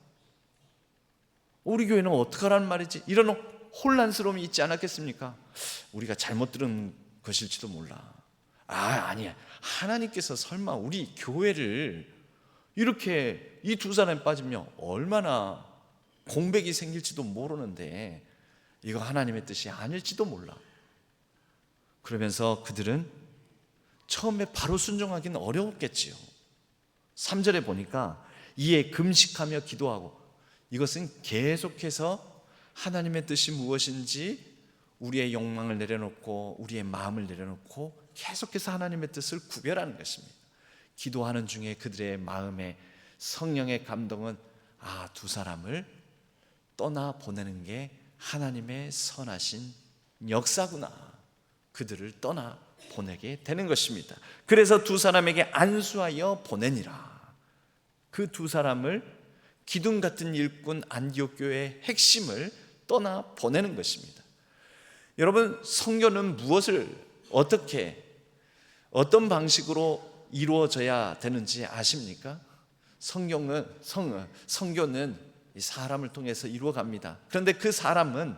우리 교회는 어떡하라는 말이지? 이런 혼란스러움이 있지 않았겠습니까? 우리가 잘못 들은 것일지도 몰라. 아니야, 하나님께서 설마 우리 교회를 이렇게 이 2사람에 빠지면 얼마나 공백이 생길지도 모르는데 이거 하나님의 뜻이 아닐지도 몰라. 그러면서 그들은 처음에 바로 순종하기는 어려웠겠지요. 3절에 보니까 이에 금식하며 기도하고, 이것은 계속해서 하나님의 뜻이 무엇인지 우리의 욕망을 내려놓고 우리의 마음을 내려놓고 계속해서 하나님의 뜻을 구별하는 것입니다. 기도하는 중에 그들의 마음에 성령의 감동은 2사람을 떠나 보내는 게 하나님의 선하신 역사구나. 그들을 떠나 보내게 되는 것입니다. 그래서 2사람에게 안수하여 보내니라. 그 2사람을 기둥 같은 일꾼 안디옥 교회의 핵심을 떠나 보내는 것입니다. 여러분 성교는 무엇을 어떤 방식으로 이루어져야 되는지 아십니까? 성교는 사람을 통해서 이루어갑니다. 그런데 그 사람은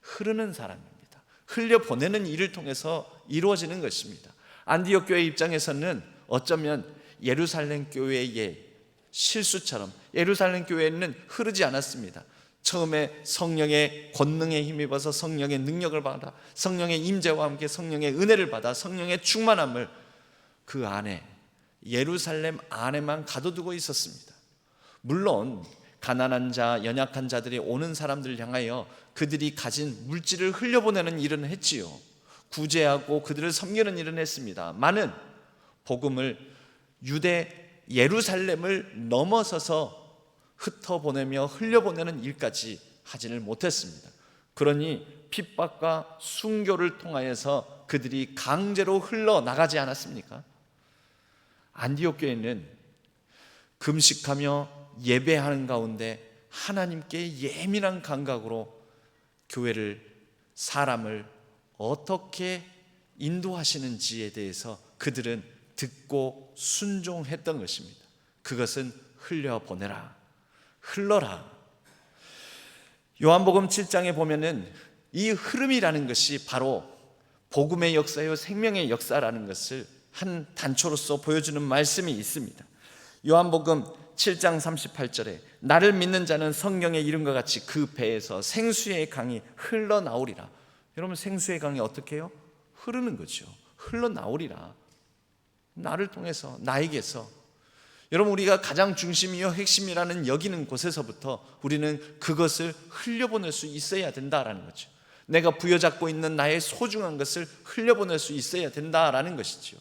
흐르는 사람입니다. 흘려보내는 일을 통해서 이루어지는 것입니다. 안디옥 교회 입장에서는 어쩌면 예루살렘 교회의 실수처럼 예루살렘 교회는 흐르지 않았습니다. 처음에 성령의 권능에 힘입어서 성령의 능력을 받아 성령의 임재와 함께 성령의 은혜를 받아 성령의 충만함을 그 안에 예루살렘 안에만 가둬두고 있었습니다. 물론 가난한 자, 연약한 자들이 오는 사람들을 향하여 그들이 가진 물질을 흘려보내는 일은 했지요. 구제하고 그들을 섬기는 일은 했습니다. 많은 복음을 유대 예루살렘을 넘어서서 흩어보내며 흘려보내는 일까지 하지는 못했습니다. 그러니 핍박과 순교를 통하여서 그들이 강제로 흘러나가지 않았습니까? 안디옥 교회는 금식하며 예배하는 가운데 하나님께 예민한 감각으로 교회를, 사람을 어떻게 인도하시는지에 대해서 그들은 듣고 순종했던 것입니다. 그것은 흘려보내라, 흘러라. 요한복음 7장에 보면은 이 흐름이라는 것이 바로 복음의 역사요 생명의 역사라는 것을 한 단초로서 보여주는 말씀이 있습니다. 요한복음 7장 38절에 나를 믿는 자는 성경의 이름과 같이 그 배에서 생수의 강이 흘러나오리라. 여러분, 생수의 강이 어떻게 해요? 흐르는 거죠. 흘러나오리라. 나를 통해서, 나에게서. 여러분, 우리가 가장 중심이요 핵심이라는 여기는 곳에서부터 우리는 그것을 흘려보낼 수 있어야 된다라는 거죠. 내가 부여잡고 있는 나의 소중한 것을 흘려보낼 수 있어야 된다라는 것이죠.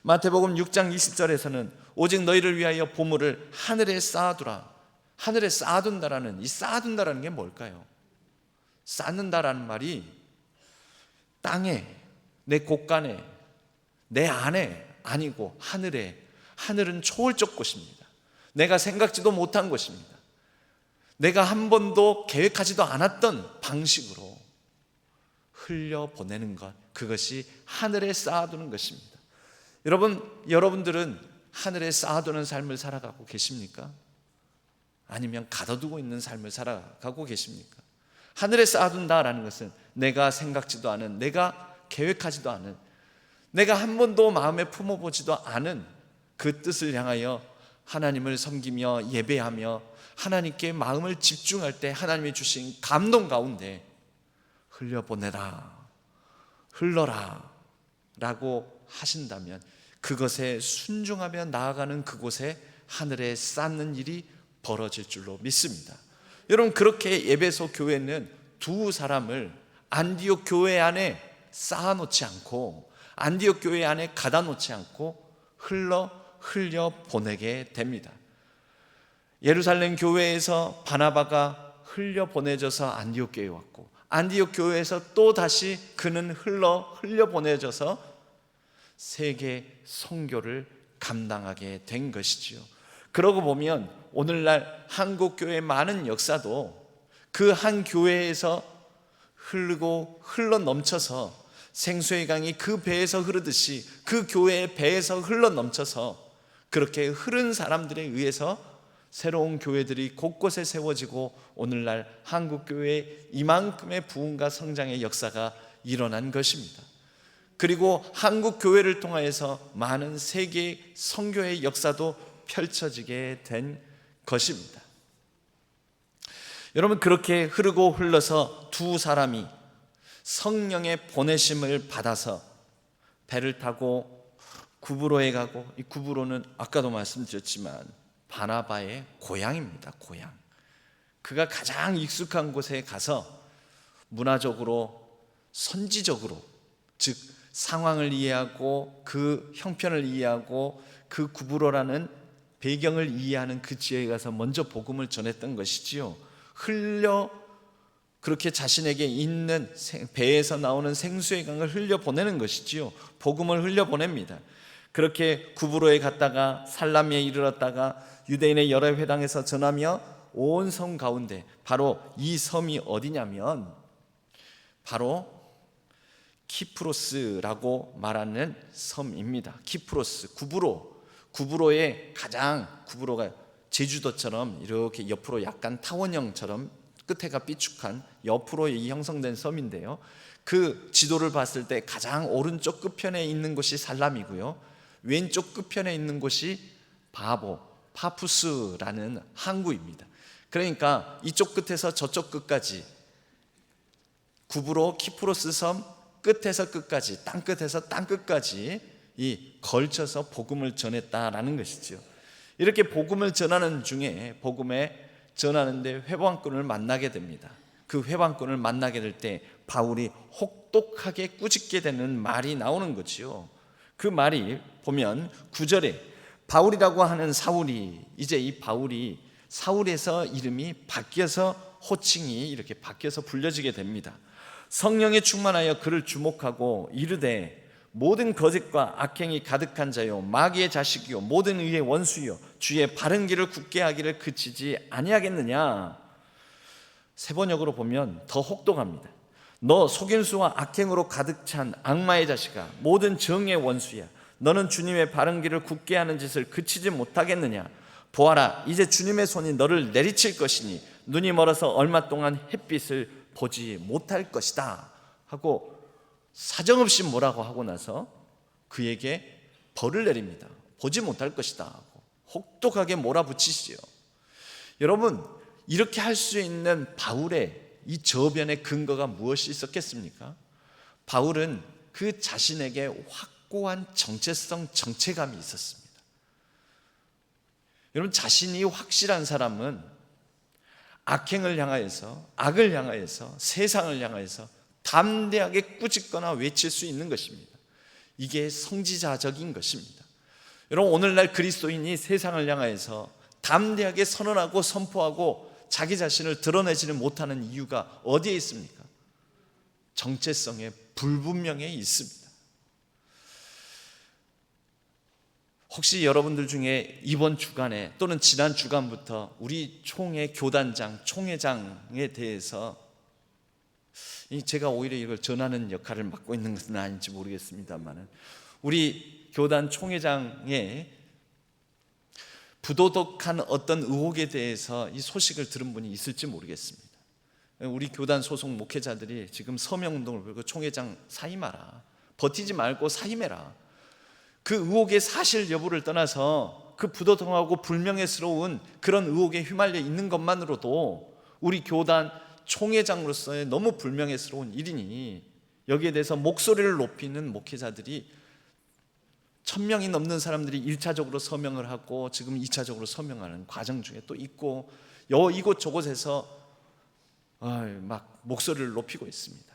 마태복음 6장 20절에서는 오직 너희를 위하여 보물을 하늘에 쌓아두라. 하늘에 쌓아둔다라는, 이 쌓아둔다라는 게 뭘까요? 쌓는다라는 말이 땅에, 내 곳간에, 내 안에 아니고 하늘에. 하늘은 초월적 곳입니다. 내가 생각지도 못한 곳입니다. 내가 한 번도 계획하지도 않았던 방식으로 흘려보내는 것, 그것이 하늘에 쌓아두는 것입니다. 여러분들은 하늘에 쌓아두는 삶을 살아가고 계십니까? 아니면 가둬두고 있는 삶을 살아가고 계십니까? 하늘에 쌓아둔다라는 것은 내가 생각지도 않은, 내가 계획하지도 않은, 내가 한 번도 마음에 품어보지도 않은 그 뜻을 향하여 하나님을 섬기며 예배하며 하나님께 마음을 집중할 때 하나님이 주신 감동 가운데 흘려보내라, 흘러라 라고 하신다면 그것에 순종하며 나아가는 그곳에 하늘에 쌓는 일이 벌어질 줄로 믿습니다. 여러분, 그렇게 에베소 교회는 두 사람을 안디옥 교회 안에 쌓아놓지 않고 안디옥 교회 안에 가다 놓지 않고 흘려 보내게 됩니다. 예루살렘 교회에서 바나바가 흘려 보내져서 안디옥 교회에 왔고, 안디옥 교회에서 또 다시 그는 흘려 보내져서 세계 선교를 감당하게 된 것이지요. 그러고 보면 오늘날 한국 교회의 많은 역사도 그 한 교회에서 흘러 넘쳐서 생수의 강이 그 배에서 흐르듯이 그 교회의 배에서 흘러 넘쳐서 그렇게 흐른 사람들에 의해서 새로운 교회들이 곳곳에 세워지고 오늘날 한국 교회에 이만큼의 부흥과 성장의 역사가 일어난 것입니다. 그리고 한국 교회를 통하여서 많은 세계 선교의 역사도 펼쳐지게 된 것입니다. 여러분, 그렇게 흐르고 흘러서 두 사람이 성령의 보내심을 받아서 배를 타고 구브로에 가고, 이 구브로는 아까도 말씀드렸지만 바나바의 고향입니다. 고향. 그가 가장 익숙한 곳에 가서 문화적으로, 선지적으로, 즉 상황을 이해하고 그 형편을 이해하고 그 구브로라는 배경을 이해하는 그 지역에 가서 먼저 복음을 전했던 것이지요. 그렇게 자신에게 있는 배에서 나오는 생수의 강을 흘려보내는 것이지요. 복음을 흘려보냅니다. 그렇게 구브로에 갔다가 살라미에 이르렀다가 유대인의 여러 회당에서 전하며 온 섬 가운데, 바로 이 섬이 어디냐면 바로 키프로스라고 말하는 섬입니다. 키프로스, 구브로의 구브로가 제주도처럼 이렇게 옆으로 약간 타원형처럼 끝에가 삐죽한 옆으로 형성된 섬인데요, 그 지도를 봤을 때 가장 오른쪽 끝편에 있는 곳이 살람이고요, 왼쪽 끝편에 있는 곳이 파푸스라는 항구입니다. 그러니까 이쪽 끝에서 저쪽 끝까지, 구브로 키프로스 섬 끝에서 끝까지, 땅 끝에서 땅 끝까지 이 걸쳐서 복음을 전했다라는 것이죠. 이렇게 복음을 전하는 중에 복음에 전하는데 회방꾼을 만나게 됩니다. 그 회방꾼을 만나게 될 때 바울이 혹독하게 꾸짖게 되는 말이 나오는 거지요. 그 말이 보면 9절에 바울이라고 하는 사울이, 이제 이 바울이 사울에서 이름이 바뀌어서 호칭이 이렇게 바뀌어서 불려지게 됩니다. 성령에 충만하여 그를 주목하고 이르되 모든 거짓과 악행이 가득한 자요 마귀의 자식이요 모든 의의 원수요 주의 바른 길을 굳게 하기를 그치지 아니하겠느냐. 세번역으로 보면 더 혹독합니다. 너 속임수와 악행으로 가득 찬 악마의 자식아, 모든 정의 원수야. 너는 주님의 바른 길을 굳게 하는 짓을 그치지 못하겠느냐. 보아라, 이제 주님의 손이 너를 내리칠 것이니 눈이 멀어서 얼마 동안 햇빛을 보지 못할 것이다 하고 사정없이 뭐라고 하고 나서 그에게 벌을 내립니다. 보지 못할 것이다 하고 혹독하게 몰아붙이시죠. 여러분, 이렇게 할 수 있는 바울의 이 저변의 근거가 무엇이 있었겠습니까? 바울은 그 자신에게 확고한 정체성, 정체감이 있었습니다. 여러분, 자신이 확실한 사람은 악행을 향하여서, 악을 향하여서, 세상을 향하여서 담대하게 꾸짖거나 외칠 수 있는 것입니다. 이게 성지자적인 것입니다. 여러분, 오늘날 그리스도인이 세상을 향하여서 담대하게 선언하고 선포하고 자기 자신을 드러내지는 못하는 이유가 어디에 있습니까? 정체성의 불분명에 있습니다. 혹시 여러분들 중에 이번 주간에 또는 지난 주간부터 우리 총회 교단장, 총회장에 대해서, 제가 오히려 이걸 전하는 역할을 맡고 있는 것은 아닌지 모르겠습니다만, 우리 교단 총회장의 부도덕한 어떤 의혹에 대해서 이 소식을 들은 분이 있을지 모르겠습니다. 우리 교단 소속 목회자들이 지금 서명운동을 벌이고 총회장 사임하라, 버티지 말고 사임해라, 그 의혹의 사실 여부를 떠나서 그 부도덕하고 불명예스러운 그런 의혹에 휘말려 있는 것만으로도 우리 교단 총회장으로서의 너무 불명예스러운 일이니, 여기에 대해서 목소리를 높이는 목회자들이 1000명이 넘는 사람들이 1차적으로 서명을 하고 지금 2차적으로 서명하는 과정 중에 또 있고, 이곳 저곳에서 막 목소리를 높이고 있습니다.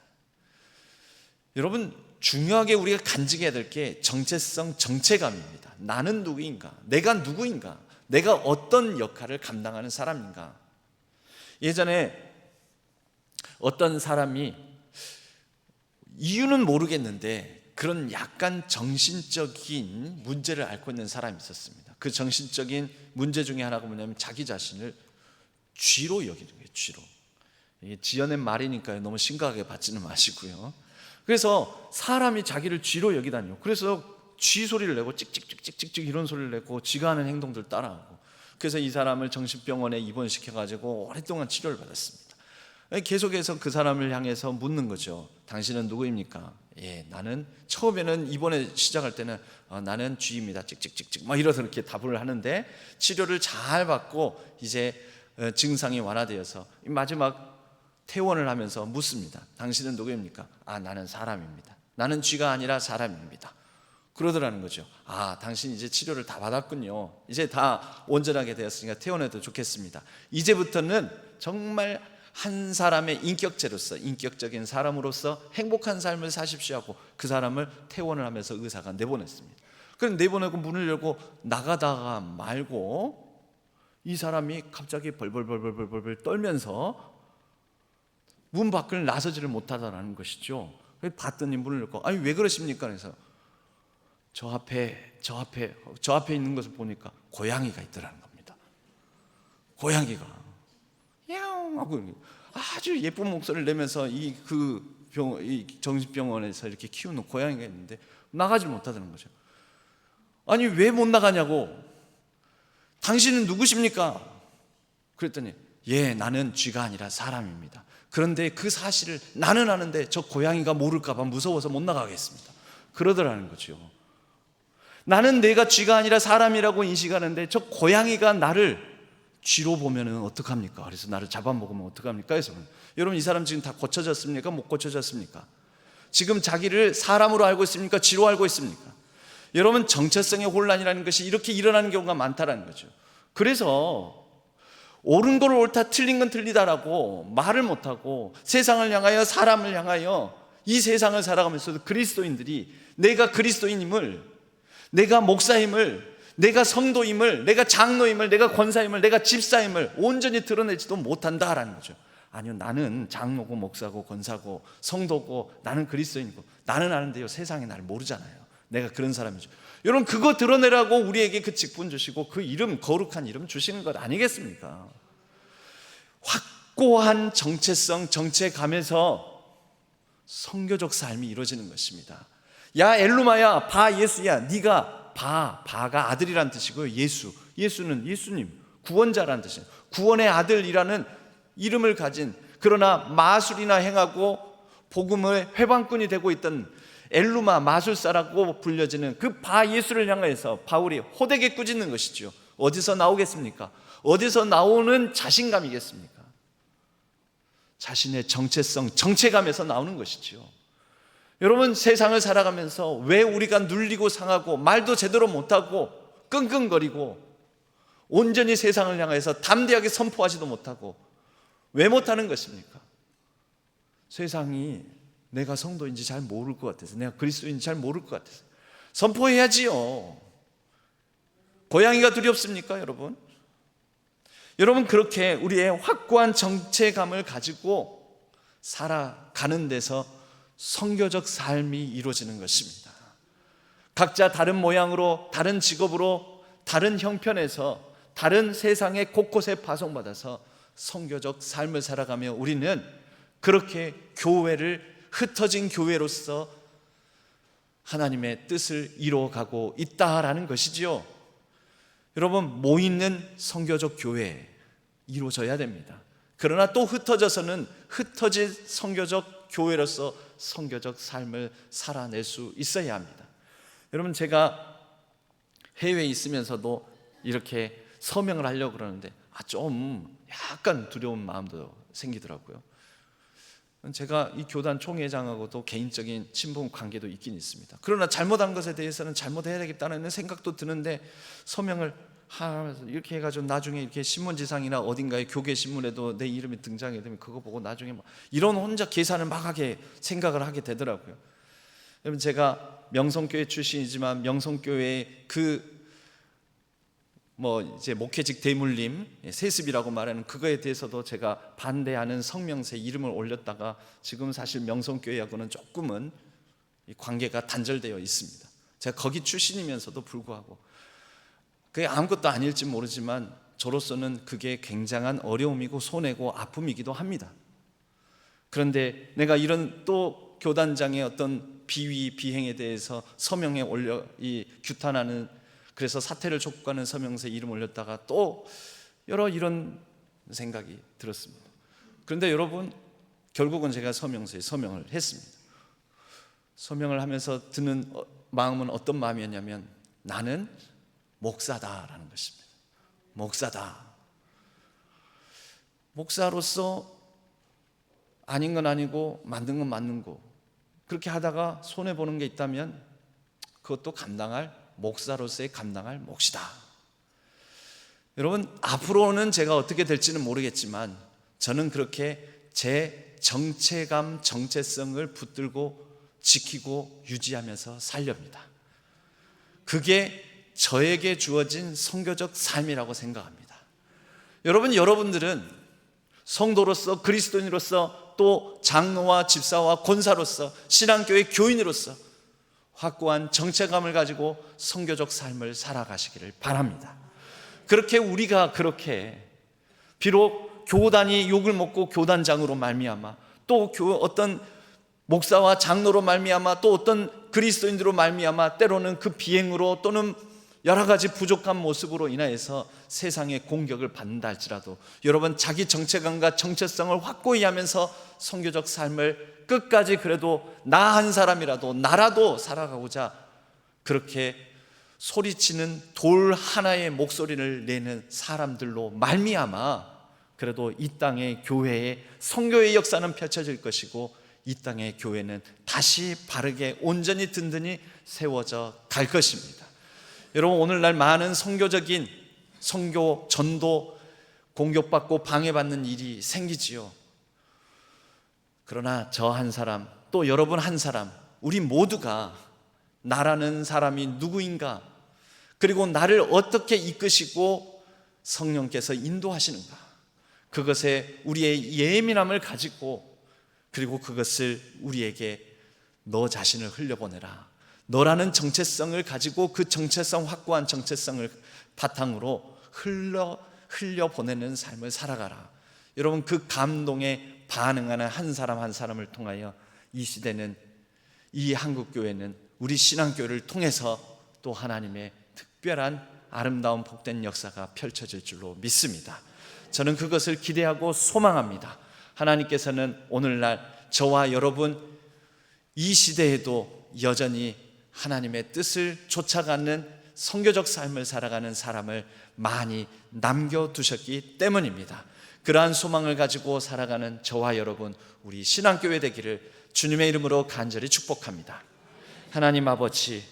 여러분, 중요하게 우리가 간직해야 될 게 정체성, 정체감입니다. 나는 누구인가? 내가 누구인가? 내가 어떤 역할을 감당하는 사람인가? 예전에 어떤 사람이 이유는 모르겠는데 그런 약간 정신적인 문제를 앓고 있는 사람이 있었습니다. 그 정신적인 문제 중에 하나가 뭐냐면 자기 자신을 쥐로 여기는 거예요. 쥐로. 이게 지어낸 말이니까요, 너무 심각하게 받지는 마시고요. 그래서 사람이 자기를 쥐로 여기다니요. 그래서 쥐 소리를 내고 찍찍찍찍찍 이런 소리를 내고 쥐가 하는 행동들 따라하고, 그래서 이 사람을 정신병원에 입원시켜가지고 오랫동안 치료를 받았습니다. 계속해서 그 사람을 향해서 묻는 거죠. 당신은 누구입니까? 예, 나는, 처음에는 입원에 시작할 때는 나는 쥐입니다. 찍찍찍찍 막 이러서 이렇게 답을 하는데, 치료를 잘 받고 이제 증상이 완화되어서 마지막 퇴원을 하면서 묻습니다. 당신은 누구입니까? 나는 사람입니다. 나는 쥐가 아니라 사람입니다. 그러더라는 거죠. 당신 이제 치료를 다 받았군요. 이제 다 온전하게 되었으니까 퇴원해도 좋겠습니다. 이제부터는 정말 한 사람의 인격체로서, 인격적인 사람으로서 행복한 삶을 사십시오 하고 그 사람을 퇴원을 하면서 의사가 내보냈습니다. 그럼 내보내고 문을 열고 나가다가 말고 이 사람이 갑자기 벌벌 떨면서 문 밖을 나서지를 못하다라는 것이죠. 봤더니 문을 열고 왜 그러십니까? 그래서 저 앞에 있는 것을 보니까 고양이가 있더라는 겁니다. 고양이가 야옹 하고 아주 예쁜 목소리를 내면서 이 정신병원에서 이렇게 키우는 고양이가 있는데 나가지 못하다는 거죠. 아니, 왜 못 나가냐고. 당신은 누구십니까? 그랬더니 나는 쥐가 아니라 사람입니다. 그런데 그 사실을 나는 아는데 저 고양이가 모를까 봐 무서워서 못 나가겠습니다. 그러더라는 거죠. 나는 내가 쥐가 아니라 사람이라고 인식하는데 저 고양이가 나를 쥐로 보면은 어떡합니까? 그래서 나를 잡아먹으면 어떡합니까? 해서 여러분, 이 사람 지금 다 고쳐졌습니까? 못 고쳐졌습니까? 지금 자기를 사람으로 알고 있습니까? 쥐로 알고 있습니까? 여러분, 정체성의 혼란이라는 것이 이렇게 일어나는 경우가 많다라는 거죠. 그래서 옳은 걸 옳다, 틀린 건 틀리다라고 말을 못하고 세상을 향하여, 사람을 향하여 이 세상을 살아가면서도 그리스도인들이 내가 그리스도인임을, 내가 목사임을, 내가 성도임을, 내가 장로임을, 내가 권사임을, 내가 집사임을 온전히 드러내지도 못한다라는 거죠. 아니요, 나는 장로고 목사고 권사고 성도고 나는 그리스도인이고 나는 아는데요, 세상에 나를 모르잖아요. 내가 그런 사람이죠. 여러분, 그거 드러내라고 우리에게 그 직분 주시고 그 이름, 거룩한 이름 주시는 것 아니겠습니까? 확고한 정체성, 정체감에서 성교적 삶이 이루어지는 것입니다. 야 엘루마야, 바 예수야, 네가 바가 아들이란 뜻이고요. 예수는 예수님, 구원자란 뜻이에요. 구원의 아들이라는 이름을 가진, 그러나 마술이나 행하고 복음의 회방꾼이 되고 있던 엘루마, 마술사라고 불려지는 그 바 예수를 향해서 바울이 호되게 꾸짖는 것이죠. 어디서 나오겠습니까? 어디서 나오는 자신감이겠습니까? 자신의 정체성, 정체감에서 나오는 것이죠. 여러분, 세상을 살아가면서 왜 우리가 눌리고 상하고 말도 제대로 못하고 끙끙거리고 온전히 세상을 향해서 담대하게 선포하지도 못하고 왜 못하는 것입니까? 세상이 내가 성도인지 잘 모를 것 같아서, 내가 그리스도인지 잘 모를 것 같아서. 선포해야지요. 고양이가 두렵습니까, 여러분? 여러분, 그렇게 우리의 확고한 정체감을 가지고 살아가는 데서 선교적 삶이 이루어지는 것입니다. 각자 다른 모양으로, 다른 직업으로, 다른 형편에서, 다른 세상의 곳곳에 파송받아서 선교적 삶을 살아가며 우리는 그렇게 교회를, 흩어진 교회로서 하나님의 뜻을 이루어가고 있다라는 것이지요. 여러분, 모이는 선교적 교회 이루어져야 됩니다. 그러나 또 흩어져서는 흩어진 선교적 교회로서 선교적 삶을 살아낼 수 있어야 합니다. 여러분, 제가 해외에 있으면서도 이렇게 서명을 하려고 그러는데 좀 약간 두려운 마음도 생기더라고요. 제가 이 교단 총회장하고도 개인적인 친분 관계도 있긴 있습니다. 그러나 잘못한 것에 대해서는 잘못해야 되겠다는 생각도 드는데 서명을 하면서 이렇게 해가지고 나중에 이렇게 신문지상이나 어딘가에 교계 신문에도 내 이름이 등장하게 되면 그거 보고 나중에 이런 혼자 계산을 막 하게 생각을 하게 되더라고요. 여러분, 제가 명성교회 출신이지만 명성교회의 이제 목회직 대물림, 세습이라고 말하는 그거에 대해서도 제가 반대하는 성명서에 이름을 올렸다가 지금 사실 명성교회하고는 조금은 관계가 단절되어 있습니다. 제가 거기 출신이면서도 불구하고 그게 아무것도 아닐지 모르지만 저로서는 그게 굉장한 어려움이고 손해고 아픔이기도 합니다. 그런데 내가 이런 또 교단장의 어떤 비위, 비행에 대해서 서명에 올려 규탄하는, 그래서 사퇴를 촉구하는 서명서에 이름 올렸다가 또 여러 이런 생각이 들었습니다. 그런데 여러분, 결국은 제가 서명서에 서명을 했습니다. 서명을 하면서 드는 마음은 어떤 마음이었냐면 나는 목사다라는 것입니다. 목사다. 목사로서 아닌 건 아니고 맞는 건 맞는 거, 그렇게 하다가 손해보는 게 있다면 그것도 목사로서의 감당할 몫이다. 여러분, 앞으로는 제가 어떻게 될지는 모르겠지만 저는 그렇게 제 정체감, 정체성을 붙들고 지키고 유지하면서 살렵니다. 그게 저에게 주어진 선교적 삶이라고 생각합니다. 여러분들은 성도로서, 그리스도인으로서, 또 장로와 집사와 권사로서, 신앙교회 교인으로서 확고한 정체감을 가지고 선교적 삶을 살아가시기를 바랍니다. 그렇게 우리가 비록 교단이 욕을 먹고 교단장으로 말미암아, 또 어떤 목사와 장로로 말미암아, 또 어떤 그리스도인으로 말미암아 때로는 그 비행으로 또는 여러 가지 부족한 모습으로 인하여서 세상의 공격을 받는다 할지라도 여러분, 자기 정체감과 정체성을 확고히 하면서 선교적 삶을 끝까지 그래도 나 한 사람이라도, 나라도 살아가고자 그렇게 소리치는 돌 하나의 목소리를 내는 사람들로 말미암아 그래도 이 땅의 교회의 선교의 역사는 펼쳐질 것이고 이 땅의 교회는 다시 바르게 온전히 든든히 세워져 갈 것입니다. 여러분, 오늘날 많은 선교적인 선교 전도 공격받고 방해받는 일이 생기지요. 그러나 저 한 사람, 또 여러분 한 사람, 우리 모두가 나라는 사람이 누구인가, 그리고 나를 어떻게 이끄시고 성령께서 인도하시는가, 그것에 우리의 예민함을 가지고, 그리고 그것을 우리에게 너 자신을 흘려보내라, 너라는 정체성을 가지고 그 정체성, 확고한 정체성을 바탕으로 흘려보내는 삶을 살아가라. 여러분, 그 감동에 반응하는 한 사람 한 사람을 통하여 이 시대는, 이 한국교회는 우리 신앙교회를 통해서 또 하나님의 특별한 아름다운 복된 역사가 펼쳐질 줄로 믿습니다. 저는 그것을 기대하고 소망합니다. 하나님께서는 오늘날 저와 여러분 이 시대에도 여전히 하나님의 뜻을 쫓아가는 선교적 삶을 살아가는 사람을 많이 남겨두셨기 때문입니다. 그러한 소망을 가지고 살아가는 저와 여러분, 우리 신앙교회 되기를 주님의 이름으로 간절히 축복합니다. 하나님 아버지,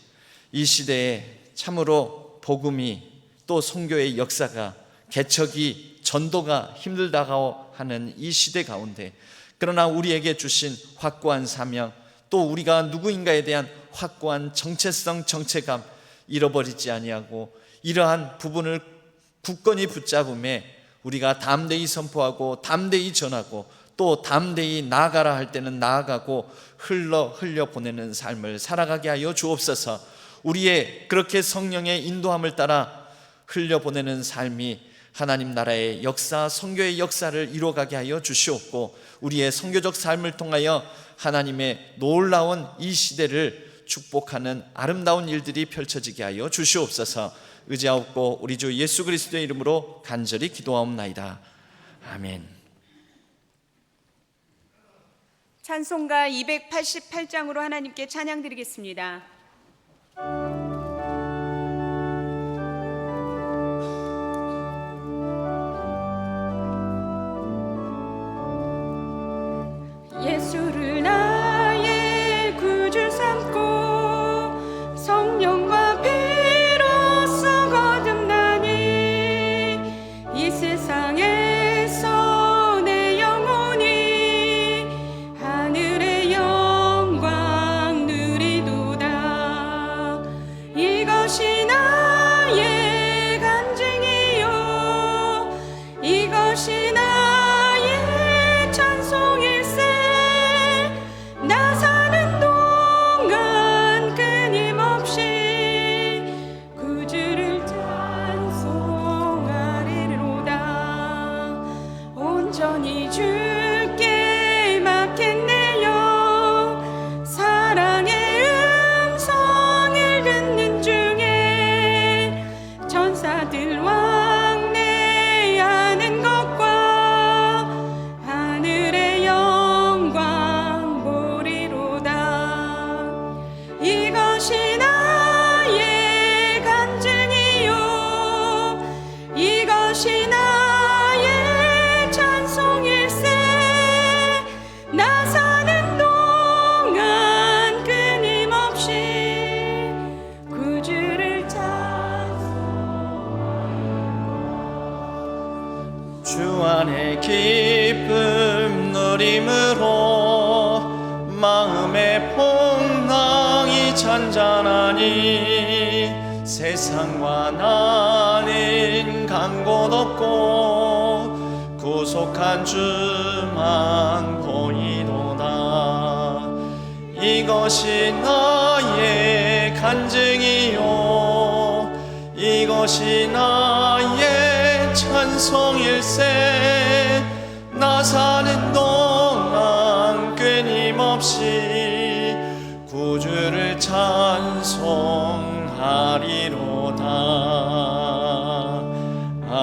이 시대에 참으로 복음이 또 선교의 역사가, 개척이, 전도가 힘들다고 하는 이 시대 가운데, 그러나 우리에게 주신 확고한 사명, 또 우리가 누구인가에 대한 확고한 정체성, 정체감 잃어버리지 아니하고 이러한 부분을 굳건히 붙잡음에 우리가 담대히 선포하고 담대히 전하고 또 담대히 나아가라 할 때는 나아가고 흘려보내는 삶을 살아가게 하여 주옵소서. 우리의 그렇게 성령의 인도함을 따라 흘려보내는 삶이 하나님 나라의 역사, 선교의 역사를 이루어가게 하여 주시옵고, 우리의 선교적 삶을 통하여 하나님의 놀라운 이 시대를 축복하는 아름다운 일들이 펼쳐지게 하여 주시옵소서. 의지하옵고 우리 주 예수 그리스도의 이름으로 간절히 기도하옵나이다. 아멘. 찬송가 288장으로 하나님께 찬양 드리겠습니다. 예수를 나의 구주 삼고 성령과 피로써 거듭나니 이 세상에서 내 영혼이 하늘의 영광 누리도다. 이것이 나의 간증이요, 이것이 나의 찬송일세. 나 사는 동안 끊임없이 구주를 찬송하리로다. 온전히 주께 맡겠네요. 사랑의 음성을 듣는 중에 천사들 왕래하는 것과 하늘의 영광 보리로다. 이것이 나의 간증이요, 이것이 나의 찬송일세. 나 사는 동안 끊임없이 구주를 주 안에 기쁨 누림으로 마음의 풍랑이 잔잔하니 세상과 나는 간 곳 없고 구속한 주만 보이도다. 이것이 나의 간증이요, 이것이 나의 찬송일세. 나 사는 동안 끊임없이 구주를 찬송하리로다. 아멘.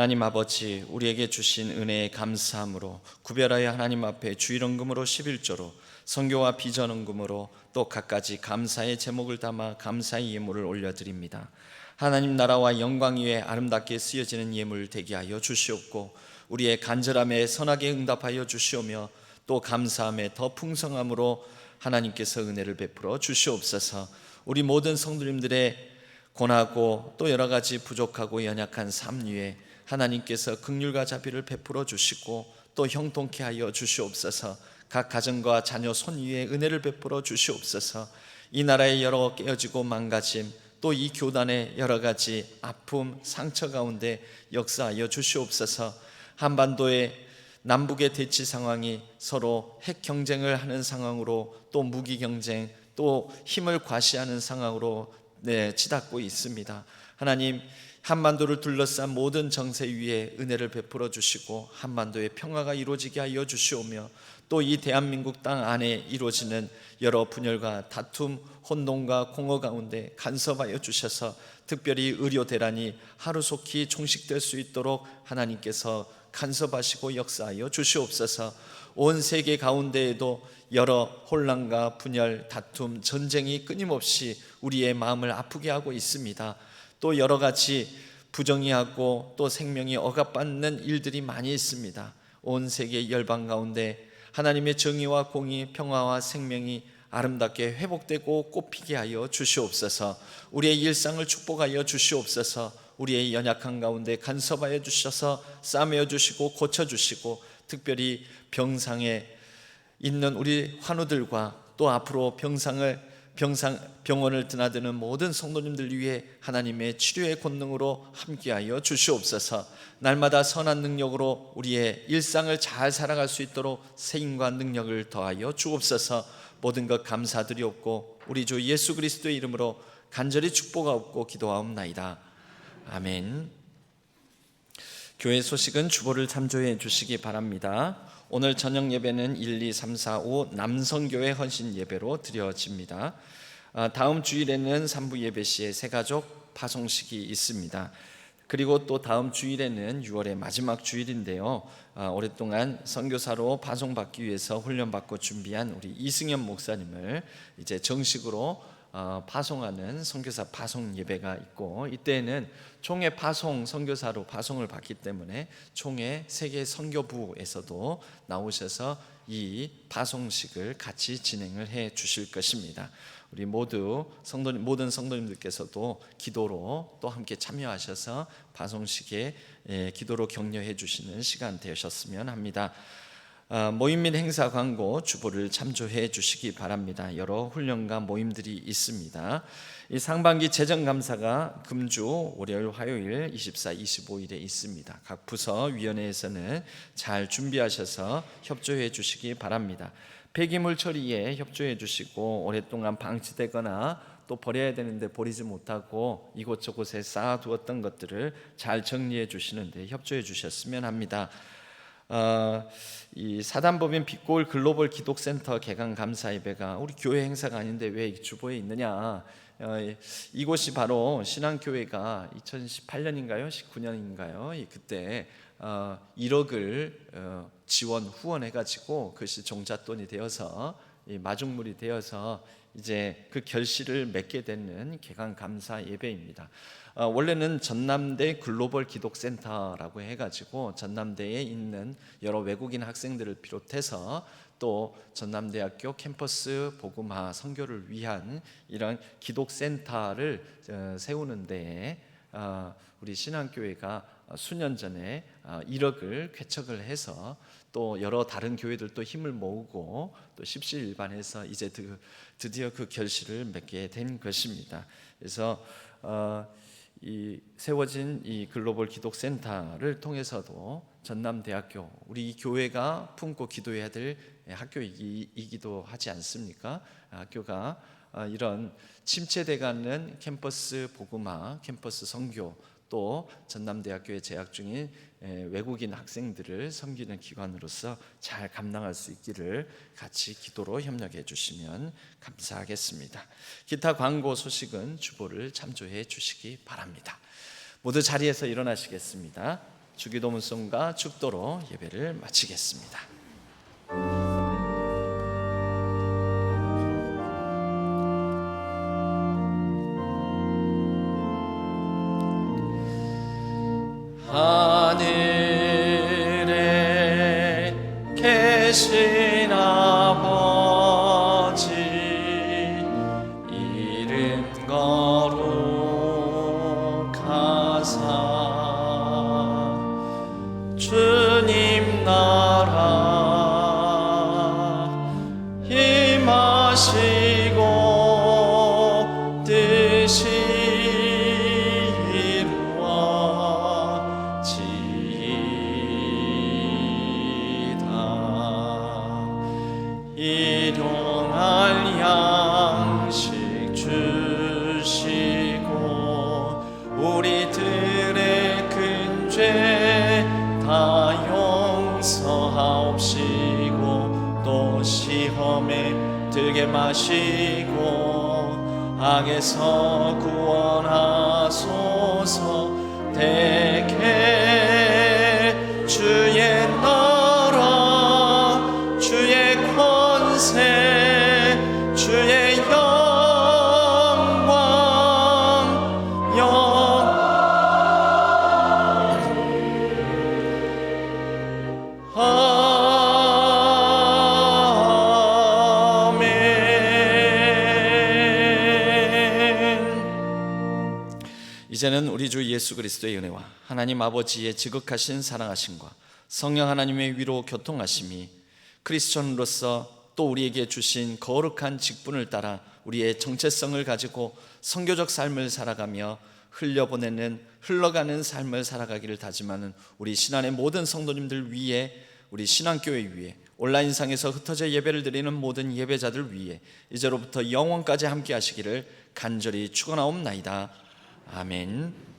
하나님 아버지, 우리에게 주신 은혜에 감사함으로 구별하여 하나님 앞에 주일헌금으로 11조로 선교와 비전헌금으로 또 갖가지 감사의 제목을 담아 감사의 예물을 올려드립니다. 하나님 나라와 영광 위에 아름답게 쓰여지는 예물 되게 하여 주시옵고 우리의 간절함에 선하게 응답하여 주시오며 또 감사함에 더 풍성함으로 하나님께서 은혜를 베풀어 주시옵소서. 우리 모든 성도님들의 고나고 또 여러 가지 부족하고 연약한 삶 위에 하나님께서 긍휼과 자비를 베풀어 주시고 또 형통케 하여 주시옵소서. 각 가정과 자녀 손 위에 은혜를 베풀어 주시옵소서. 이 나라의 여러 깨어지고 망가짐 또 이 교단의 여러 가지 아픔 상처 가운데 역사하여 주시옵소서. 한반도의 남북의 대치 상황이 서로 핵 경쟁을 하는 상황으로 또 무기 경쟁 또 힘을 과시하는 상황으로 치닫고 있습니다. 하나님 한반도를 둘러싼 모든 정세 위에 은혜를 베풀어 주시고 한반도의 평화가 이루어지게 하여 주시오며 또 이 대한민국 땅 안에 이루어지는 여러 분열과 다툼, 혼돈과 공허 가운데 간섭하여 주셔서 특별히 의료 대란이 하루속히 종식될 수 있도록 하나님께서 간섭하시고 역사하여 주시옵소서. 온 세계 가운데에도 여러 혼란과 분열, 다툼, 전쟁이 끊임없이 우리의 마음을 아프게 하고 있습니다. 또 여러 가지 부정의하고 또 생명이 억압받는 일들이 많이 있습니다. 온 세계 열방 가운데 하나님의 정의와 공의, 평화와 생명이 아름답게 회복되고 꽃피게 하여 주시옵소서. 우리의 일상을 축복하여 주시옵소서. 우리의 연약한 가운데 간섭하여 주셔서 싸매어 주시고 고쳐주시고 특별히 병상에 있는 우리 환우들과 또 앞으로 병원을 드나드는 모든 성도님들 위해 하나님의 치료의 권능으로 함께하여 주시옵소서. 날마다 선한 능력으로 우리의 일상을 잘 살아갈 수 있도록 세임과 능력을 더하여 주옵소서. 모든 것 감사드리옵고 우리 주 예수 그리스도의 이름으로 간절히 축복하옵고 기도하옵나이다. 아멘. 교회 소식은 주보를 참조해 주시기 바랍니다. 오늘 저녁 예배는 1, 2, 3, 4, 5 남성교회 헌신 예배로 드려집니다. 다음 주일에는 3부 예배 시에 새가족 파송식이 있습니다. 그리고 또 다음 주일에는 6월의 마지막 주일인데요. 오랫동안 선교사로 파송받기 위해서 훈련받고 준비한 우리 이승현 목사님을 이제 정식으로 파송하는 선교사 파송 예배가 있고 이때에는 총회 파송 선교사로 파송을 받기 때문에 총회 세계 선교부에서도 나오셔서 이 파송식을 같이 진행을 해 주실 것입니다. 우리 모든 성도님들께서도 기도로 또 함께 참여하셔서 파송식에 기도로 격려해 주시는 시간 되셨으면 합니다. 모임 및 행사 광고 주보를 참조해 주시기 바랍니다. 여러 훈련과 모임들이 있습니다. 이 상반기 재정감사가 금주, 월요일, 화요일 24, 25일에 있습니다. 각 부서 위원회에서는 잘 준비하셔서 협조해 주시기 바랍니다. 폐기물 처리에 협조해 주시고 오랫동안 방치되거나 또 버려야 되는데 버리지 못하고 이곳저곳에 쌓아두었던 것들을 잘 정리해 주시는데 협조해 주셨으면 합니다. 이 사단법인 빛골 글로벌 기독센터 개강 감사 예배가 우리 교회 행사가 아닌데 왜 주보에 있느냐? 이곳이 바로 신앙교회가 2018년인가요? 19년인가요? 그때 1억을 지원 후원해가지고 그것이 종잣돈이 되어서 마중물이 되어서 이제 그 결실을 맺게 되는 개강 감사 예배입니다. 원래는 전남대 글로벌 기독센터라고 해가지고 전남대에 있는 여러 외국인 학생들을 비롯해서 또 전남대학교 캠퍼스 복음화 선교를 위한 이런 기독센터를 세우는 데에 우리 신앙교회가 수년 전에 1억을 쾌척을 해서 또 여러 다른 교회들도 힘을 모으고 또 십시일반해서 이제 드디어 그 결실을 맺게 된 것입니다. 그래서 이 세워진 이 글로벌 기독센터를 통해서도 전남대학교 우리 이 교회가 품고 기도해야 될 학교이기도 하지 않습니까? 학교가 이런 침체돼가는 캠퍼스 복음화, 캠퍼스 선교 또 전남대학교에 재학 중인 외국인 학생들을 섬기는 기관으로서 잘 감당할 수 있기를 같이 기도로 협력해 주시면 감사하겠습니다. 기타 광고 소식은 주보를 참조해 주시기 바랍니다. 모두 자리에서 일어나시겠습니다. 주기도문송과 축도로 예배를 마치겠습니다. 하늘에 계신 아버지, 이름 거룩하사 주님 나라 임하시고 뜻이 일용할 양식 주시고 우리들의 큰 죄 다 용서하옵시고 또 시험에 들게 마시고 악에서 구원하소서. 대개 주의 나라 주의 권세 주의 이제는 우리 주 예수 그리스도의 은혜와 하나님 아버지의 지극하신 사랑하심과 성령 하나님의 위로 교통하심이 크리스천으로서 또 우리에게 주신 거룩한 직분을 따라 우리의 정체성을 가지고 선교적 삶을 살아가며 흘러가는 삶을 살아가기를 다짐하는 우리 신안의 모든 성도님들 위해, 우리 신안교회 위해, 온라인상에서 흩어져 예배를 드리는 모든 예배자들 위해 이제로부터 영원까지 함께 하시기를 간절히 축원하옵나이다. 아멘.